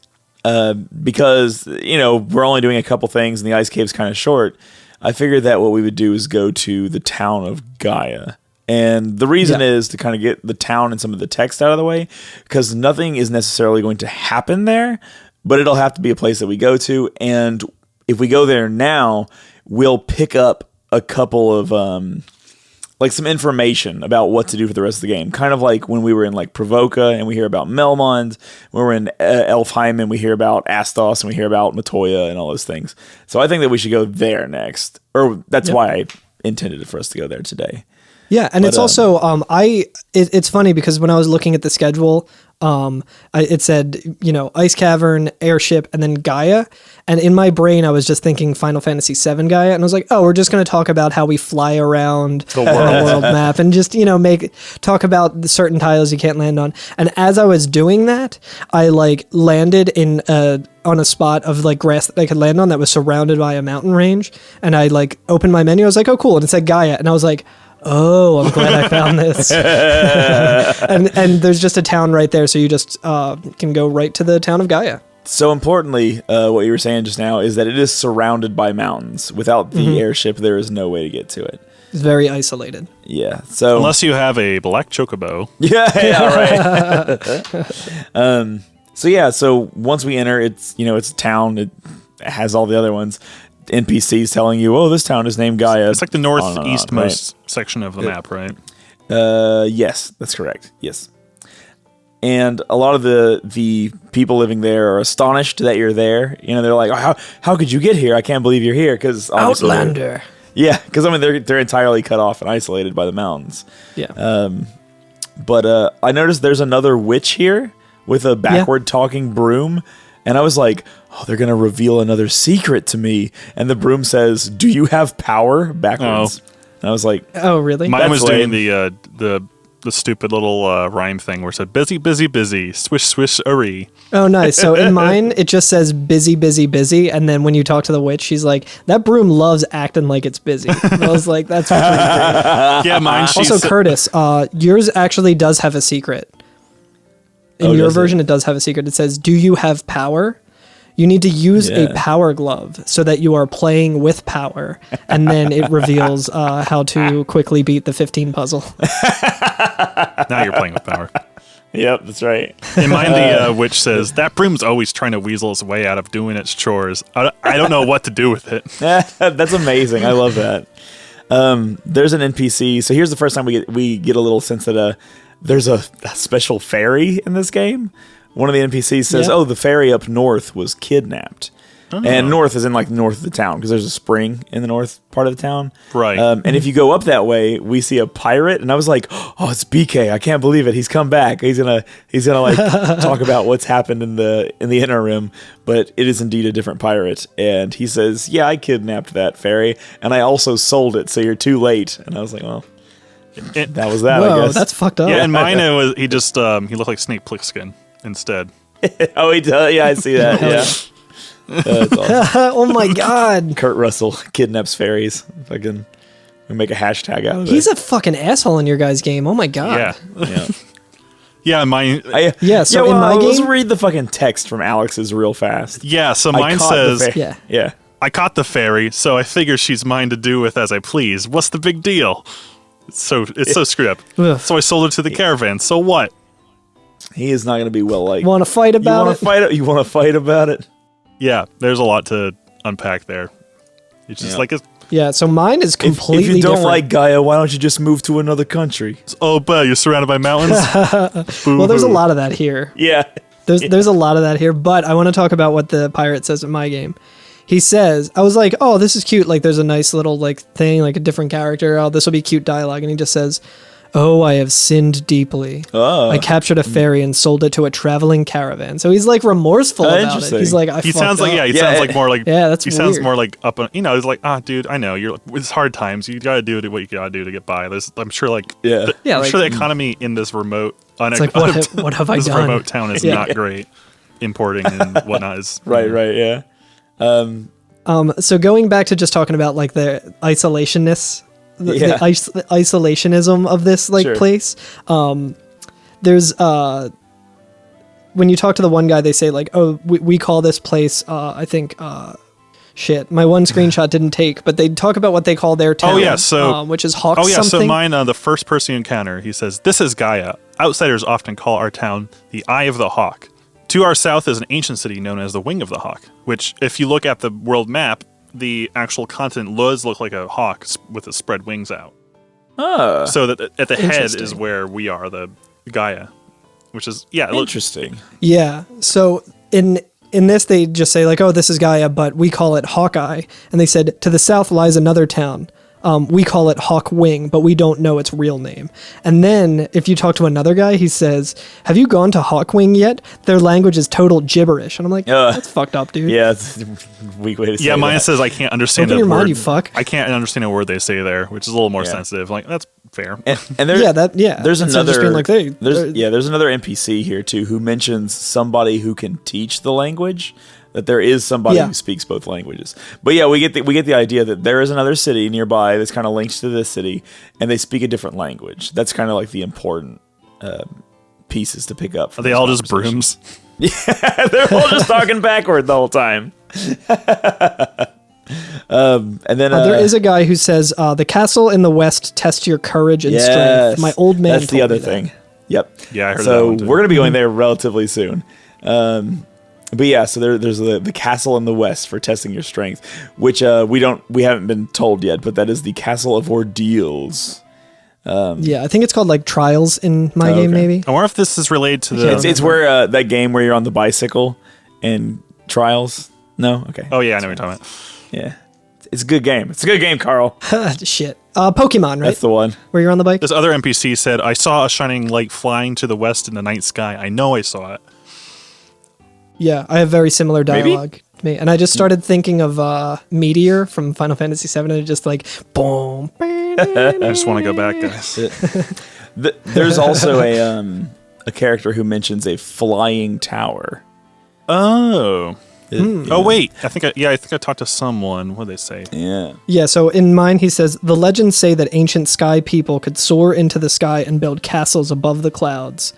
because, we're only doing a couple things and the ice cave's kind of short, I figured that what we would do is go to the town of Gaia. And the reason is to kind of get the town and some of the text out of the way, because nothing is necessarily going to happen there, but it'll have to be a place that we go to. And if we go there now, we'll pick up a couple of some information about what to do for the rest of the game. Kind of like when we were in Pravoka and we hear about Melmond, when we're in Elfheim and we hear about Astos and we hear about Matoya and all those things. So I think that we should go there next. Or that's why I intended for us to go there today. Yeah, and it's also it's funny because when I was looking at the schedule, it said ice cavern, airship, and then Gaia, and in my brain I was just thinking Final Fantasy VII Gaia, and I was like, oh, we're just going to talk about how we fly around the world map and just talk about the certain tiles you can't land on. And as I was doing that, I landed in on a spot of grass that I could land on that was surrounded by a mountain range, and I opened my menu. I was like, oh, cool, and it said Gaia, and I was like, oh, I'm glad I found this. and there's just a town right there, so you just can go right to the town of Gaia. So importantly, what you were saying just now is that it is surrounded by mountains. Without the airship, there is no way to get to it. It's very isolated. Yeah. So Unless you have a black chocobo. yeah, right. So once we enter, it's a town. It has all the other ones. NPCs telling you, oh, this town is named Gaia. It's like the northeastmost section of the map, right? Yes, that's correct. Yes. And a lot of the people living there are astonished that you're there. They're like, oh, how could you get here? I can't believe you're here. Because Outlander. Yeah, because they're entirely cut off and isolated by the mountains. Yeah. But I noticed there's another witch here with a backward talking broom. And I was like, oh, they're going to reveal another secret to me. And the broom says, do you have power? Backwards. Oh. And I was like, oh, really? Mine was lame. doing the stupid little rhyme thing where it said, busy, busy, busy, swish, swish, aree. Oh, nice. So in mine, it just says busy, busy, busy. And then when you talk to the witch, she's like, that broom loves acting like it's busy. And I was like, that's pretty great. Yeah, mine. Also, Curtis, yours actually does have a secret. In your version, it does have a secret. It says, do you have power? You need to use a power glove so that you are playing with power. And then it reveals how to quickly beat the 15 puzzle. Now you're playing with power. Yep, that's right. In mine, the witch says, that broom's always trying to weasel its way out of doing its chores. I don't know what to do with it. That's amazing. I love that. There's an NPC. So here's the first time we get a little sense that there's a special fairy in this game. One of the NPCs says, oh, the fairy up north was kidnapped. Oh. And north is in like north of the town because there's a spring in the north part of the town. Right. And if you go up that way, we see a pirate. And I was like, oh, it's BK. I can't believe it. He's come back. He's gonna like talk about what's happened in the interim. But it is indeed a different pirate. And he says, yeah, I kidnapped that fairy. And I also sold it. So you're too late. And I was like, well, that was that, Whoa, I guess. that's fucked up. Yeah, and mine was he just he looked like Snake Plissken instead. Oh, he does. Yeah, I see that. Yeah. That's awesome. Oh my god. Kurt Russell kidnaps fairies. Fucking we make a hashtag out of it. He's a fucking asshole in your guys' game. Oh my god. Yeah. Yeah, mine. So in my let's game, read the fucking text from Alex's real fast. Yeah, so mine says, yeah. I caught the fairy, so I figure she's mine to do with as I please. What's the big deal? It's so screwed up. Ugh. So I sold her to the caravan. So what? He is not going to be well liked. Want to fight about it? You want to fight about it? Yeah, there's a lot to unpack there. It's just like Yeah, so mine is completely If you don't different. like Gaia, why don't you just move to another country? oh, but you're surrounded by mountains. Well, there's a lot of that here. Yeah. There's a lot of that here, but I want to talk about what the pirate says in my game. He says, I was like, oh, this is cute. Like, there's a nice little, like, thing, like a different character. Oh, this will be cute dialogue. And he just says, oh, I have sinned deeply. Oh. I captured a fairy and sold it to a traveling caravan. So he's, like, remorseful about it. He's like, he sounds like, sounds like more like, yeah, that's he weird. sounds more like up, he's like, dude, I know, it's hard times. You gotta do what you gotta do to get by. I'm sure, like, I'm I'm sure the economy in this remote, it's like, what have I this done? remote town is not great. Importing and whatnot is right, yeah. So going back to just talking about like the isolationness, the isolationism of this place. There's when you talk to the one guy, they say like, oh, we call this place, I think, shit. My one screenshot didn't take, but they talk about what they call their town. Oh yeah, so which is Hawk. Oh yeah, something. so mine, the first person you encounter, he says, "This is Gaia. Outsiders often call our town the Eye of the Hawk. To our south is an ancient city known as the Wing of the Hawk, which, if you look at the world map, the actual continent does look like a hawk with its spread wings out. Oh. So that at the head is where we are, the Gaia, which is interesting. Yeah. So in this, they just say like, oh, this is Gaia, but we call it Hawkeye. And they said, to the south lies another town. We call it Hawk Wing, but we don't know its real name. And then if you talk to another guy, he says, have you gone to Hawk Wing yet? Their language is total gibberish. And I'm like, that's fucked up, dude. Yeah, it's a weak way to say Yeah, mine that. says I can't understand Open your word. mind, you fuck. I can't understand a word they say there, which is a little more sensitive. Like, that's fair. And there's, there's Instead of just another being like, hey, there's another NPC here too who mentions somebody who can teach the language. That there is somebody who speaks both languages. But yeah, we get the idea that there is another city nearby that's kind of linked to this city, and they speak a different language. That's kind of like the important pieces to pick up. Are they all just brooms? Yeah, they're all just talking backward the whole time. And then there is a guy who says the castle in the west tests your courage and strength. My old man. That's the other thing. Yep. Yeah, I heard that so one too. we're gonna be going there relatively soon. But yeah, so there's the castle in the west for testing your strength, which we haven't been told yet, but that is the Castle of Ordeals. Yeah, I think it's called like Trials in my game, maybe. I wonder if this is related to the. It's where that game where you're on the bicycle and Trials. No, okay. Oh yeah, I know what you're talking about. Yeah, it's a good game. It's a good game, Carl. Shit. Pokemon, right? That's the one. Where you're on the bike. This other NPC said, "I saw a shining light flying to the west in the night sky. I know I saw it." Yeah, I have very similar dialogue. And I just started thinking of Meteor from Final Fantasy VII, and it just like boom. I just want to go back, guys. There's also a character who mentions a flying tower. Oh. Oh wait, I think I talked to someone. What did they say? Yeah. Yeah, so in mine he says the legends say that ancient sky people could soar into the sky and build castles above the clouds.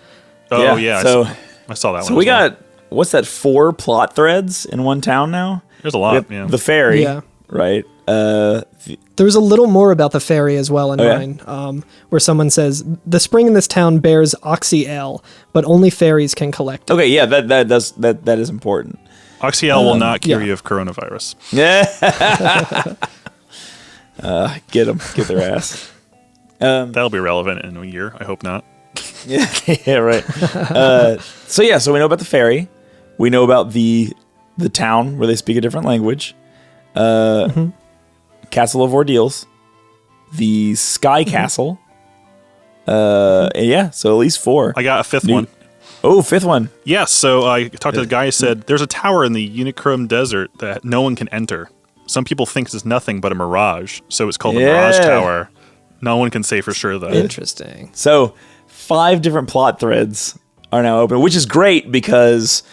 Oh yeah, So I saw that one. So we got what's that? 4 plot threads in one town now. There's a lot. Yeah. The ferry. Yeah. Right. There's a little more about the ferry as well in mine, where someone says the spring in this town bears oxy ale, but only ferries can collect it. Okay. Yeah. That is important. Oxyal will not cure you of coronavirus. Yeah. Get them. Get their ass. That'll be relevant in a year. I hope not. Yeah, right. So we know about the ferry. We know about the town where they speak a different language. Castle of Ordeals. The Sky Castle. Yeah, so at least 4. I got a 5th one. Oh, 5th one. Yes, so I talked to the guy who said there's a tower in the Unichrome Desert that no one can enter. Some people think it's nothing but a mirage, so it's called the Mirage Tower. No one can say for sure, though. Interesting. So 5 different plot threads are now open, which is great because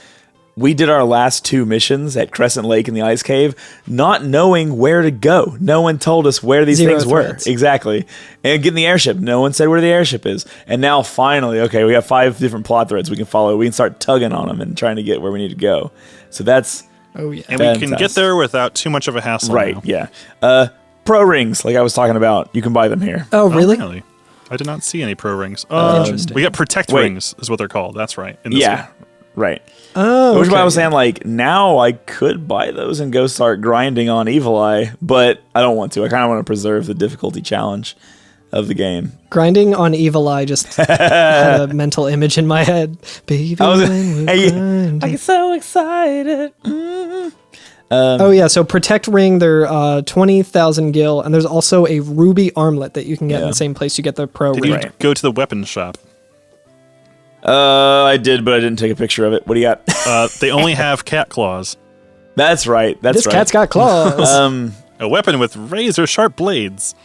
we did our last 2 missions at Crescent Lake and the Ice Cave, not knowing where to go. No one told us where these things were. Exactly. And getting the airship. No one said where the airship is. And now finally, okay, we have 5 different plot threads we can follow. We can start tugging on them and trying to get where we need to go. So that's and we can get there without too much of a hassle. Right, now. Yeah. Pro rings, like I was talking about, you can buy them here. Oh, really? Really? I did not see any pro rings. Interesting. We got protect rings, is what they're called. That's right. In this one. Right. Oh, Which is why I was saying, like, now I could buy those and go start grinding on Evil Eye, but I don't want to. I kind of want to preserve the difficulty challenge of the game. Grinding on Evil Eye just had a mental image in my head. Baby, when we're grinding. I get so excited. Oh yeah, so Protect Ring, they're 20,000 gil, and there's also a ruby armlet that you can get in the same place you get the pro Did ring. you go to the weapons shop? I did, but I didn't take a picture of it. What do you got? They only have cat claws. That's right. That's This right. cat's got claws. A weapon with razor sharp blades.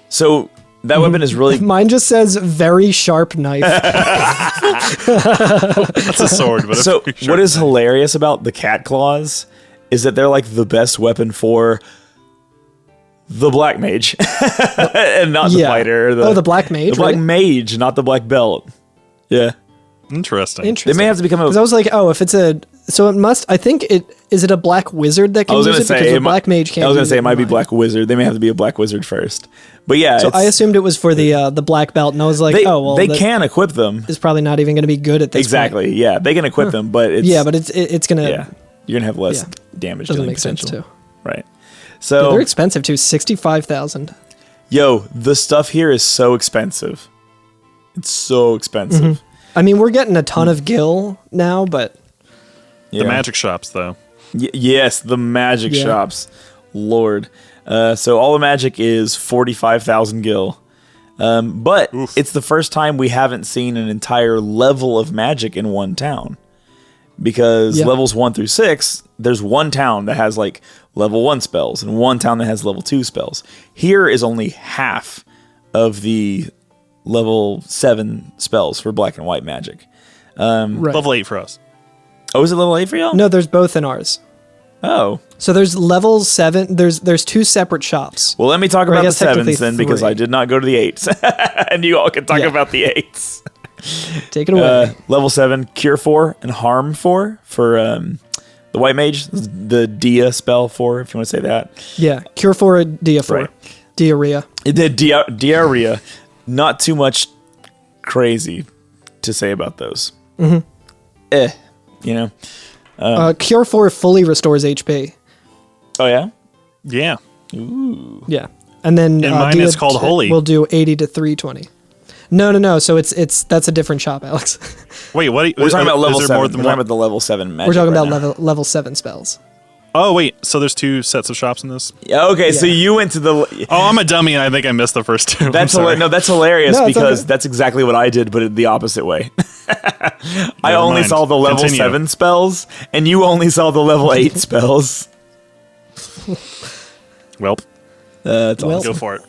So that weapon is really Mine just says very sharp knife. That's a sword. But so. What is hilarious about the cat claws is that they're like the best weapon for the black mage, and not the fighter. The black mage. The black right? mage, not the black belt. Yeah. Interesting. They may have to become a. Because I was like, oh, if it's a, so it must. I think is it a black wizard that can use it? Because the black mage can't. I was gonna use say it might be mine. black wizard. They may have to be a black wizard first. But yeah, So I assumed it was for the black belt, and I was like, they can equip them. It's probably not even going to be good at this. Exactly. point. Yeah, they can equip them, but it's Yeah, but it's gonna. yeah, you're gonna have less Yeah. damage. Doesn't dealing make sense potential. too. Right. Yeah, So they're expensive too. 65,000. yo, the stuff here is so expensive. It's so expensive. I mean, we're getting a ton of gil now, but Yeah. The magic shops, though. Yes, the magic Yeah. shops. Lord. So all the magic is 45,000 gil. But it's the first time we haven't seen an entire level of magic in one town. Because levels 1 through 6, there's one town that has like level 1 spells and one town that has level 2 spells. Here is only half of the level 7 spells for black and white magic. right. Level 8 for us. Oh, is it level 8 for y'all? No, there's both in ours. Oh. So there's level 7. There's 2 separate shops. Well, let me talk Or I about the guess technically 7s then, because 3. I did not go to the 8s. And you all can talk Yeah. about the 8s. Take it away. Level 7, Cure 4 and Harm 4 for the White Mage. The Dia spell 4, if you want to say that. Yeah, Cure 4, Dia 4. Right. Diarrhea. It did diarrhea. Not too much crazy to say about those. You know. Cure 4 fully restores HP. Oh yeah. Yeah. Ooh. Yeah. And then In mine, Dia it's called Holy. We'll do 80 to 320. No. So it's that's a different shop, Alex. Wait, what? We're talking about level 7. We're talking one? about the level 7 magic. We're talking right about now. level 7 spells. Oh, wait. So there's 2 sets of shops in this? Yeah, okay, so Yeah. you went to the. Oh, I'm a dummy, and I think I missed the first 2. That's I'm sorry. no, that's hilarious No, it's because okay. that's exactly what I did, but the opposite way. I Never only mind. saw the level Continue. 7 spells, and you only saw the level 8 spells. Welp, That's Well- awesome. go for it.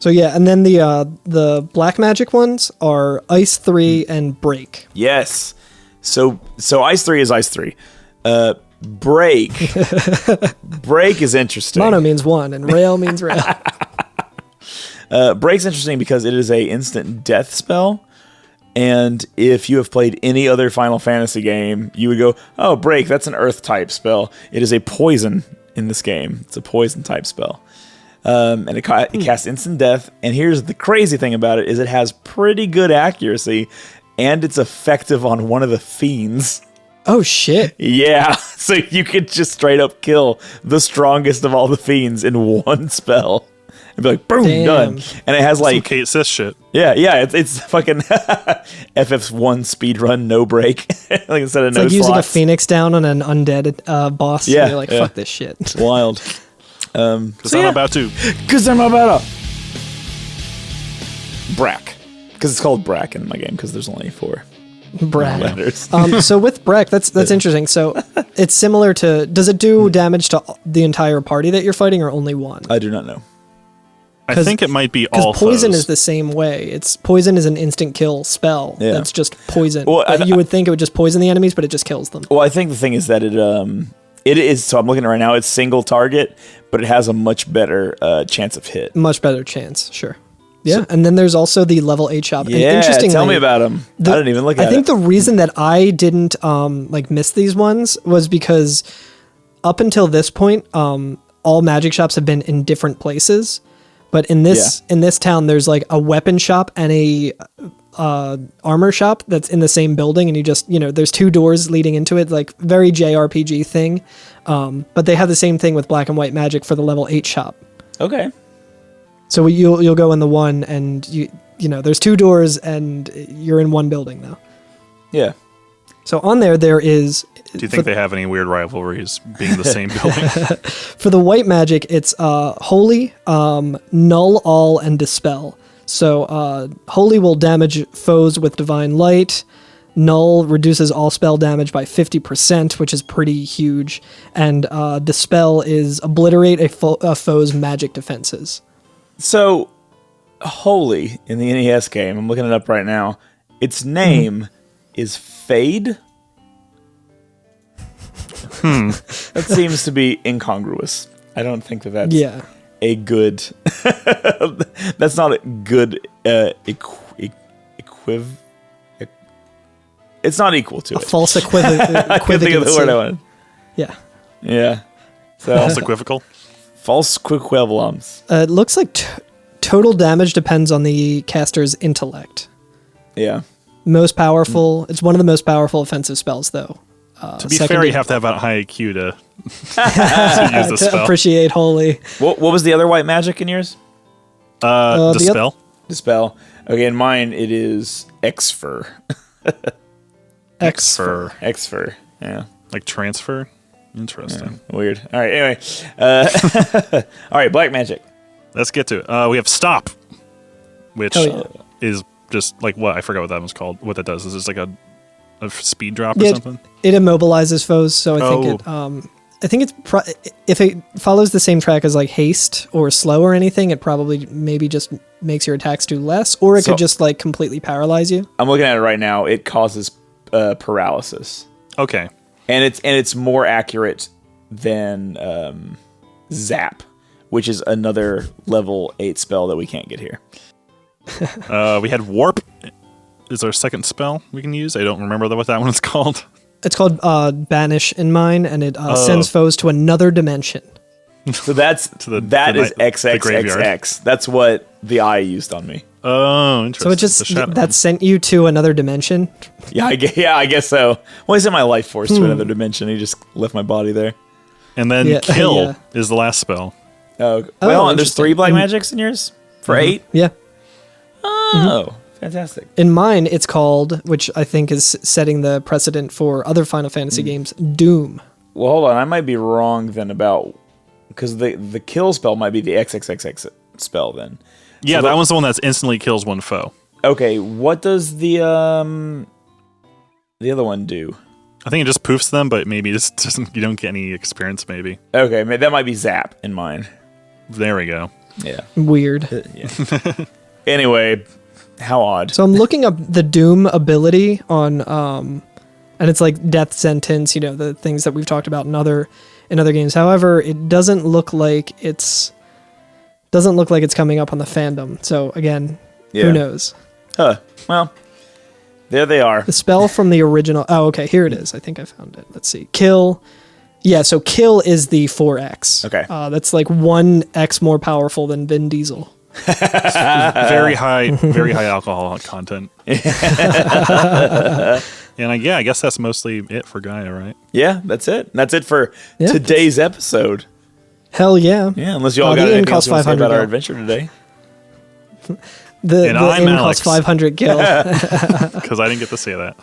So yeah, and then the black magic ones are Ice 3 and Break. Yes. So Ice 3 is Ice 3. Break. Break is interesting. Mono means 1 and rail means rail. Break's interesting because it is a instant death spell. And if you have played any other Final Fantasy game, you would go, oh, Break, that's an earth type spell. It is a poison in this game. It's a poison type spell. And it casts instant death. And here's the crazy thing about it is it has pretty good accuracy, and it's effective on one of the fiends. Oh shit. Yeah, so you could just straight up kill the strongest of all the fiends in one spell. And be like, boom, Damn. done. And it has Some like, Kate Sis shit. yeah, it's fucking FF1 speedrun, no break. Like instead of It's no like using a slots. phoenix down on an undead boss. Yeah, And you're like, yeah. fuck this shit. Wild. Because I'm about to. Because I'm about to. Brack. Because it's called Brack in my game, because there's only 4 Brad. letters. So with Breck, that's interesting. So it's similar to, does it do damage to the entire party that you're fighting or only one? I do not know. I 'Cause- think it might be all Because poison foes. is the same way. Poison is an instant kill spell. Yeah. That's just poison. Well, But you would think it would just poison the enemies, but it just kills them. Well, I think the thing is that it is, so I'm looking at it right now, it's single target, but it has a much better chance of hit. Much better chance, sure. Yeah, and then there's also the level 8 shop. And Yeah, interestingly, tell me about them. I didn't even look at it. I think the reason that I didn't miss these ones was because up until this point, all magic shops have been in different places. But in this town, there's like a weapon shop and a armor shop that's in the same building, and you just there's 2 doors leading into it, like very JRPG thing. But they have the same thing with black and white magic for the level 8 shop. Okay. So you'll go in the one, and there's 2 doors, and you're in one building now. Yeah. So on there is. Do you think they have any weird rivalries being the same building? For the white magic, it's Holy, Null, All, and Dispel. So Holy will damage foes with Divine Light. Null reduces all spell damage by 50%, which is pretty huge. And Dispel is obliterate a foe's magic defenses. So, Holy in the NES game, I'm looking it up right now, its name is Fade? That seems to be incongruous. I don't think that's Yeah. a good. That's not a good it's not equal to A it. false I couldn't think of the word I wanted. Yeah. Yeah. So False equivocal? false quiquevelums. It looks like total damage depends on the caster's intellect. Yeah. Most powerful. It's one of the most powerful offensive spells, though. To be fair, you have to have a high IQ to use the to spell. appreciate Holy. What was the other white magic in yours? the Dispel? Dispel. Okay, in mine it is Exfer. Exfer. Exfer. Yeah. Like transfer? Interesting. Weird. All right. Anyway. All right. Black magic. Let's get to it. We have Stop, which Oh, yeah. is just like what? I forgot what that was called. What that does is it's like a speed drop or Yeah, something? it immobilizes foes, so I think it's if it follows the same track as like haste or slow or anything, it probably maybe just makes your attacks do less, or it So- could just like completely paralyze you. I'm looking at it right now. It causes paralysis, Okay. and it's more accurate than Zap, which is another level 8 spell that we can't get here. We had warp. Is our second spell we can use? I don't remember what that one is called. It's called Banish in mine, and it sends foes to another dimension. So that is XXXX. That's what the eye used on me. Oh, interesting. So it just that sent you to another dimension. Yeah, I guess so. Well, he sent my life force to another dimension. He just left my body there. And then kill is the last spell. Oh, well, there's 3 black magics in yours for 8. Yeah. Oh, fantastic. In mine, it's called, which I think is setting the precedent for other Final Fantasy games, Doom. Well, hold on. I might be wrong then about because the kill spell might be the XXXX spell then. Yeah, So that one's the one that instantly kills one foe. Okay, what does the other one do? I think it just poofs them, but maybe just doesn't. You don't get any experience. Maybe. Okay, that might be Zap in mine. There we go. Yeah. Weird. Yeah. Anyway, how odd. So I'm looking up the Doom ability on, and it's like death sentence, the things that we've talked about in other games. However, it doesn't look like it's coming up on the fandom. So again, who knows? Well, there they are. The spell from the original. Oh, okay, here it is. I think I found it. Let's see. Kill. Yeah, so kill is the 4x. Okay. That's like 1x more powerful than Vin Diesel. Very high alcohol content. And I guess that's mostly it for Gaia, right? Yeah, that's it. That's it for today's episode. Hell yeah. Yeah, unless you all got anything else to say about our adventure today. The inn costs 500 gil. Because I didn't get to say that.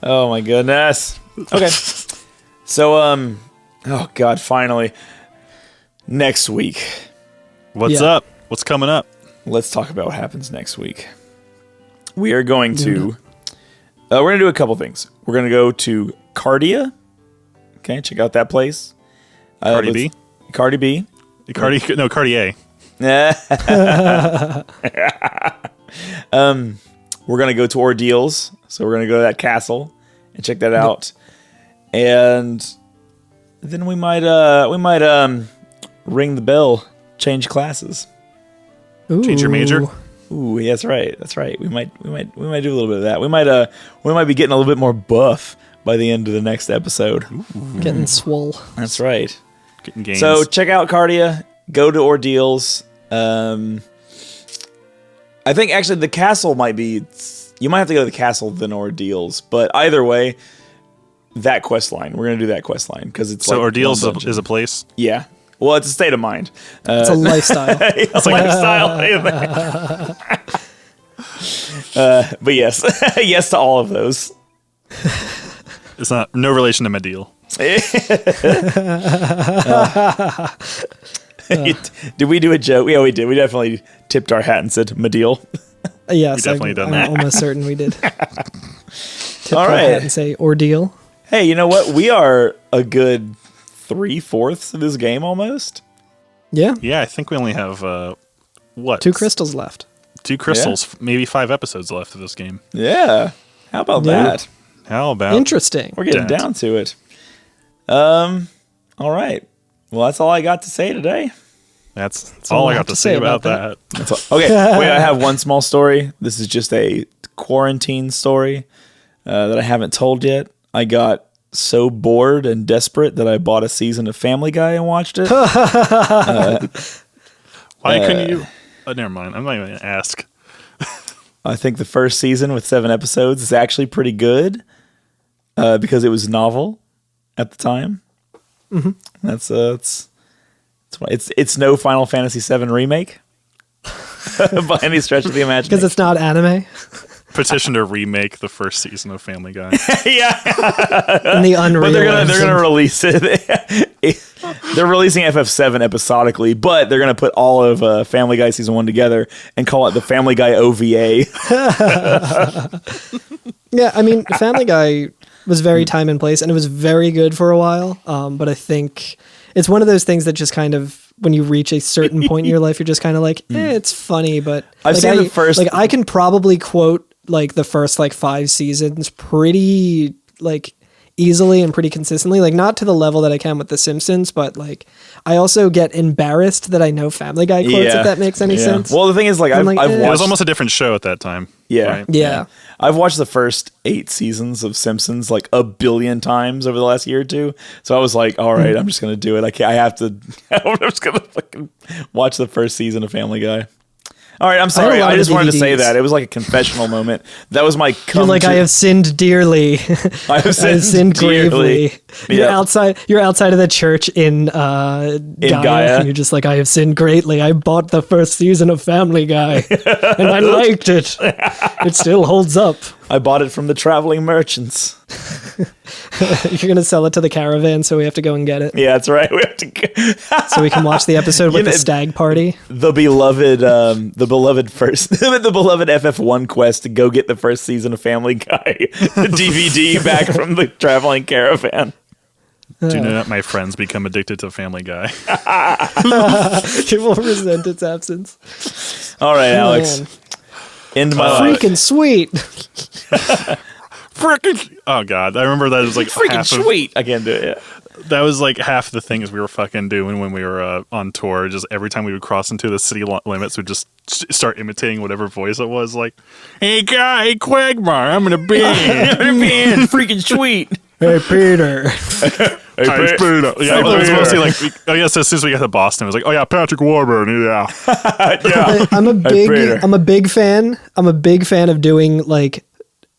Oh my goodness. Okay. So, oh God, finally. Next week. What's up? What's coming up? Let's talk about what happens next week. We are going to, we're going to do a couple things. We're going to go to Cardia. Okay, check out that place. Cardi B? Cardi B. Cartier. We're going to go to Ordeals. So we're going to go to that castle and check that out. And then we might ring the bell, change classes. Ooh. Change your major? Ooh, yeah, that's right. That's right. We might do a little bit of that. We might be getting a little bit more buff by the end of the next episode. Ooh. Getting swole. That's right. Getting gains. So check out Cardia. Go to Ordeals. I think actually the castle might be. You might have to go to the castle than Ordeals, but either way, that quest line. We're gonna do that quest line because it's so like Ordeals is a place. Yeah. Well, it's a state of mind. It's a lifestyle. It's a lifestyle. But yes, yes to all of those. It's no relation to Mediel. Did we do a joke? Yeah, we did. We definitely tipped our hat and said Mediel. Yes, we definitely done that. I'm almost certain we did. Tip all right, and say ordeal. Hey, you know what? We are a good 3/4 of this game almost. Yeah. Yeah, I think we only have 2 crystals left. 2 crystals, maybe 5 episodes left of this game. Yeah. How about that? How about interesting? We're getting down to it. All right. Well, that's all I got to say today. That's all I got to say about that. Okay. Wait, I have one small story. This is just a quarantine story that I haven't told yet. I got so bored and desperate that I bought a season of Family Guy and watched it. Why couldn't you? Oh, never mind. I'm not even going to ask. I think the first season with 7 episodes is actually pretty good because it was novel at the time. Mm-hmm. It's no Final Fantasy VII remake by any stretch of the imagination. Because it's not anime. Petition to remake the first season of Family Guy. Yeah, And the Unreal. but they're gonna release it. They're releasing FF7 episodically, but they're gonna put all of Family Guy season 1 together and call it the Family Guy OVA. Yeah, I mean, Family Guy was very time and place, and it was very good for a while. But I think it's one of those things that just kind of, when you reach a certain point in your life, you're just kind of like, it's funny, but I've seen the first. Like, I can probably quote like the first like 5 seasons pretty like easily and pretty consistently. Like, not to the level that I can with The Simpsons, but like I also get embarrassed that I know Family Guy quotes, if that makes any sense. Well, the thing is, like, I've It watched. was almost a different show at that time. Yeah. right? Yeah. I've watched the first 8 seasons of Simpsons like a billion times over the last year or two. So I was like, all right, I'm just going to do it. I have to, I'm just going to fucking watch the first season of Family Guy. All right, I'm sorry. I just wanted to say that. It was like a confessional moment. That was my You're like, I have sinned dearly. I have sinned gravely. Yeah. You're outside of the church in Gaia. And you're just like, I have sinned greatly. I bought the first season of Family Guy and I liked it. It still holds up. I bought it from the traveling merchants. You're going to sell it to the caravan, so we have to go and get it. Yeah, that's right. We have to go. So we can watch the episode with the stag party. The beloved first, the beloved FF1 quest to go get the first season of Family Guy DVD back from the traveling caravan. Do not my friends become addicted to Family Guy. It will resent its absence. All right, Alex. Man. End my life. Freaking sweet. Freaking! Oh god, I remember that was like Freaking half sweet. I can't do it. Yeah. That was like half the things we were fucking doing when we were on tour. Just every time we would cross into the city limits, we'd just start imitating whatever voice it was. Like, hey guy, hey Quagmire, I'm in a band. Freaking sweet. Hey, Peter. Hey, Peter. Yeah, it was mostly like, so as soon as we got to Boston, it was like, oh yeah, Patrick Warburton, yeah. Yeah. I'm a Peter. big fan of doing like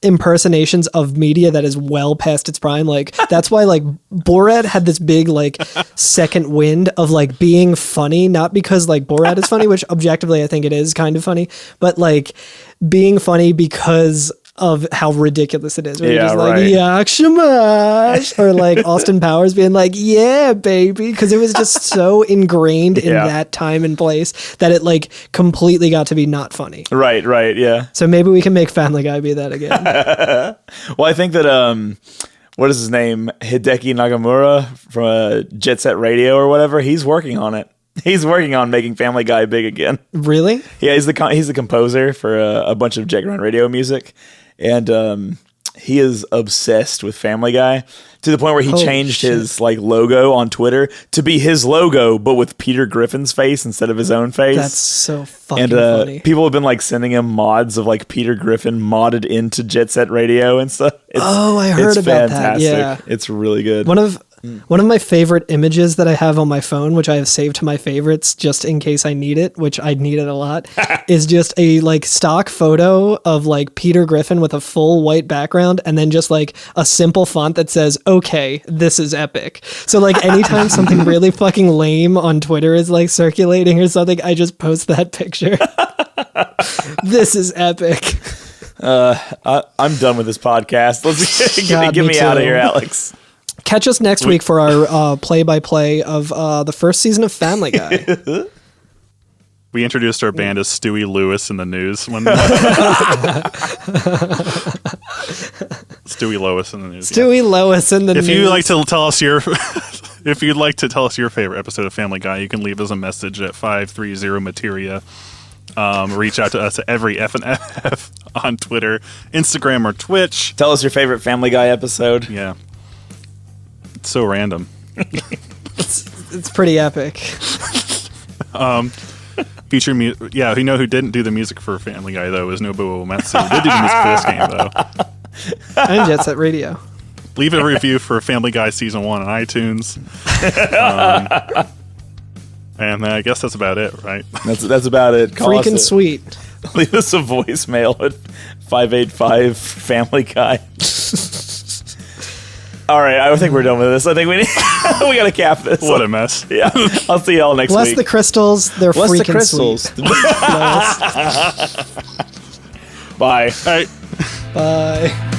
impersonations of media that is well past its prime. Like, that's why like Borat had this big like second wind of like being funny, not because like Borat is funny, which objectively I think it is kind of funny, but like being funny because of how ridiculous it is. Where you're just like, Yak Shamash, or like Austin Powers being like, yeah, baby, because it was just so ingrained in that time and place that it like completely got to be not funny. Right, yeah. So maybe we can make Family Guy be that again. Well, I think that what is his name? Hideki Nagamura from Jet Set Radio or whatever. He's working on it. He's working on making Family Guy big again. Really? Yeah, he's the composer for a bunch of Jet Ground Radio music, and he is obsessed with Family Guy to the point where he changed his like logo on Twitter to be his logo, but with Peter Griffin's face instead of his own face. That's so fucking funny. People have been like sending him mods of like Peter Griffin modded into Jet Set Radio and stuff. I heard about that. Yeah, it's really good. One of my favorite images that I have on my phone, which I have saved to my favorites just in case I need it, which I need it a lot, is just a like stock photo of like Peter Griffin with a full white background and then just like a simple font that says, okay, this is epic. So like anytime something really fucking lame on Twitter is like circulating or something, I just post that picture. This is epic. I'm done with this podcast. Let's get me out of here, Alex. Catch us next week for our play-by-play of the first season of Family Guy. We introduced our band as Stewie Lewis in the news. Stewie Lois in the news. Stewie Lois in the news. If you'd like to tell us if you'd like to tell us your favorite episode of Family Guy, you can leave us a message at 530 Materia. Reach out to us at every F and F on Twitter, Instagram, or Twitch. Tell us your favorite Family Guy episode. Yeah. It's so random. It's pretty epic. Feature music. Yeah, you know who didn't do the music for Family Guy though was Nobuo Uematsu. Who did do the music for this game though. And Jet Set Radio. Leave a review for Family Guy Season 1 on iTunes. And I guess that's about it, right? That's about it. Call Freaking us sweet. Leave us a voicemail at 585 Family Guy. All right, I think we're done with this. I think we got to cap this. What a mess. Yeah, I'll see y'all next Bless week. the crystals. They're Bless freaking the crystals. sweet. Bye. All right. Bye.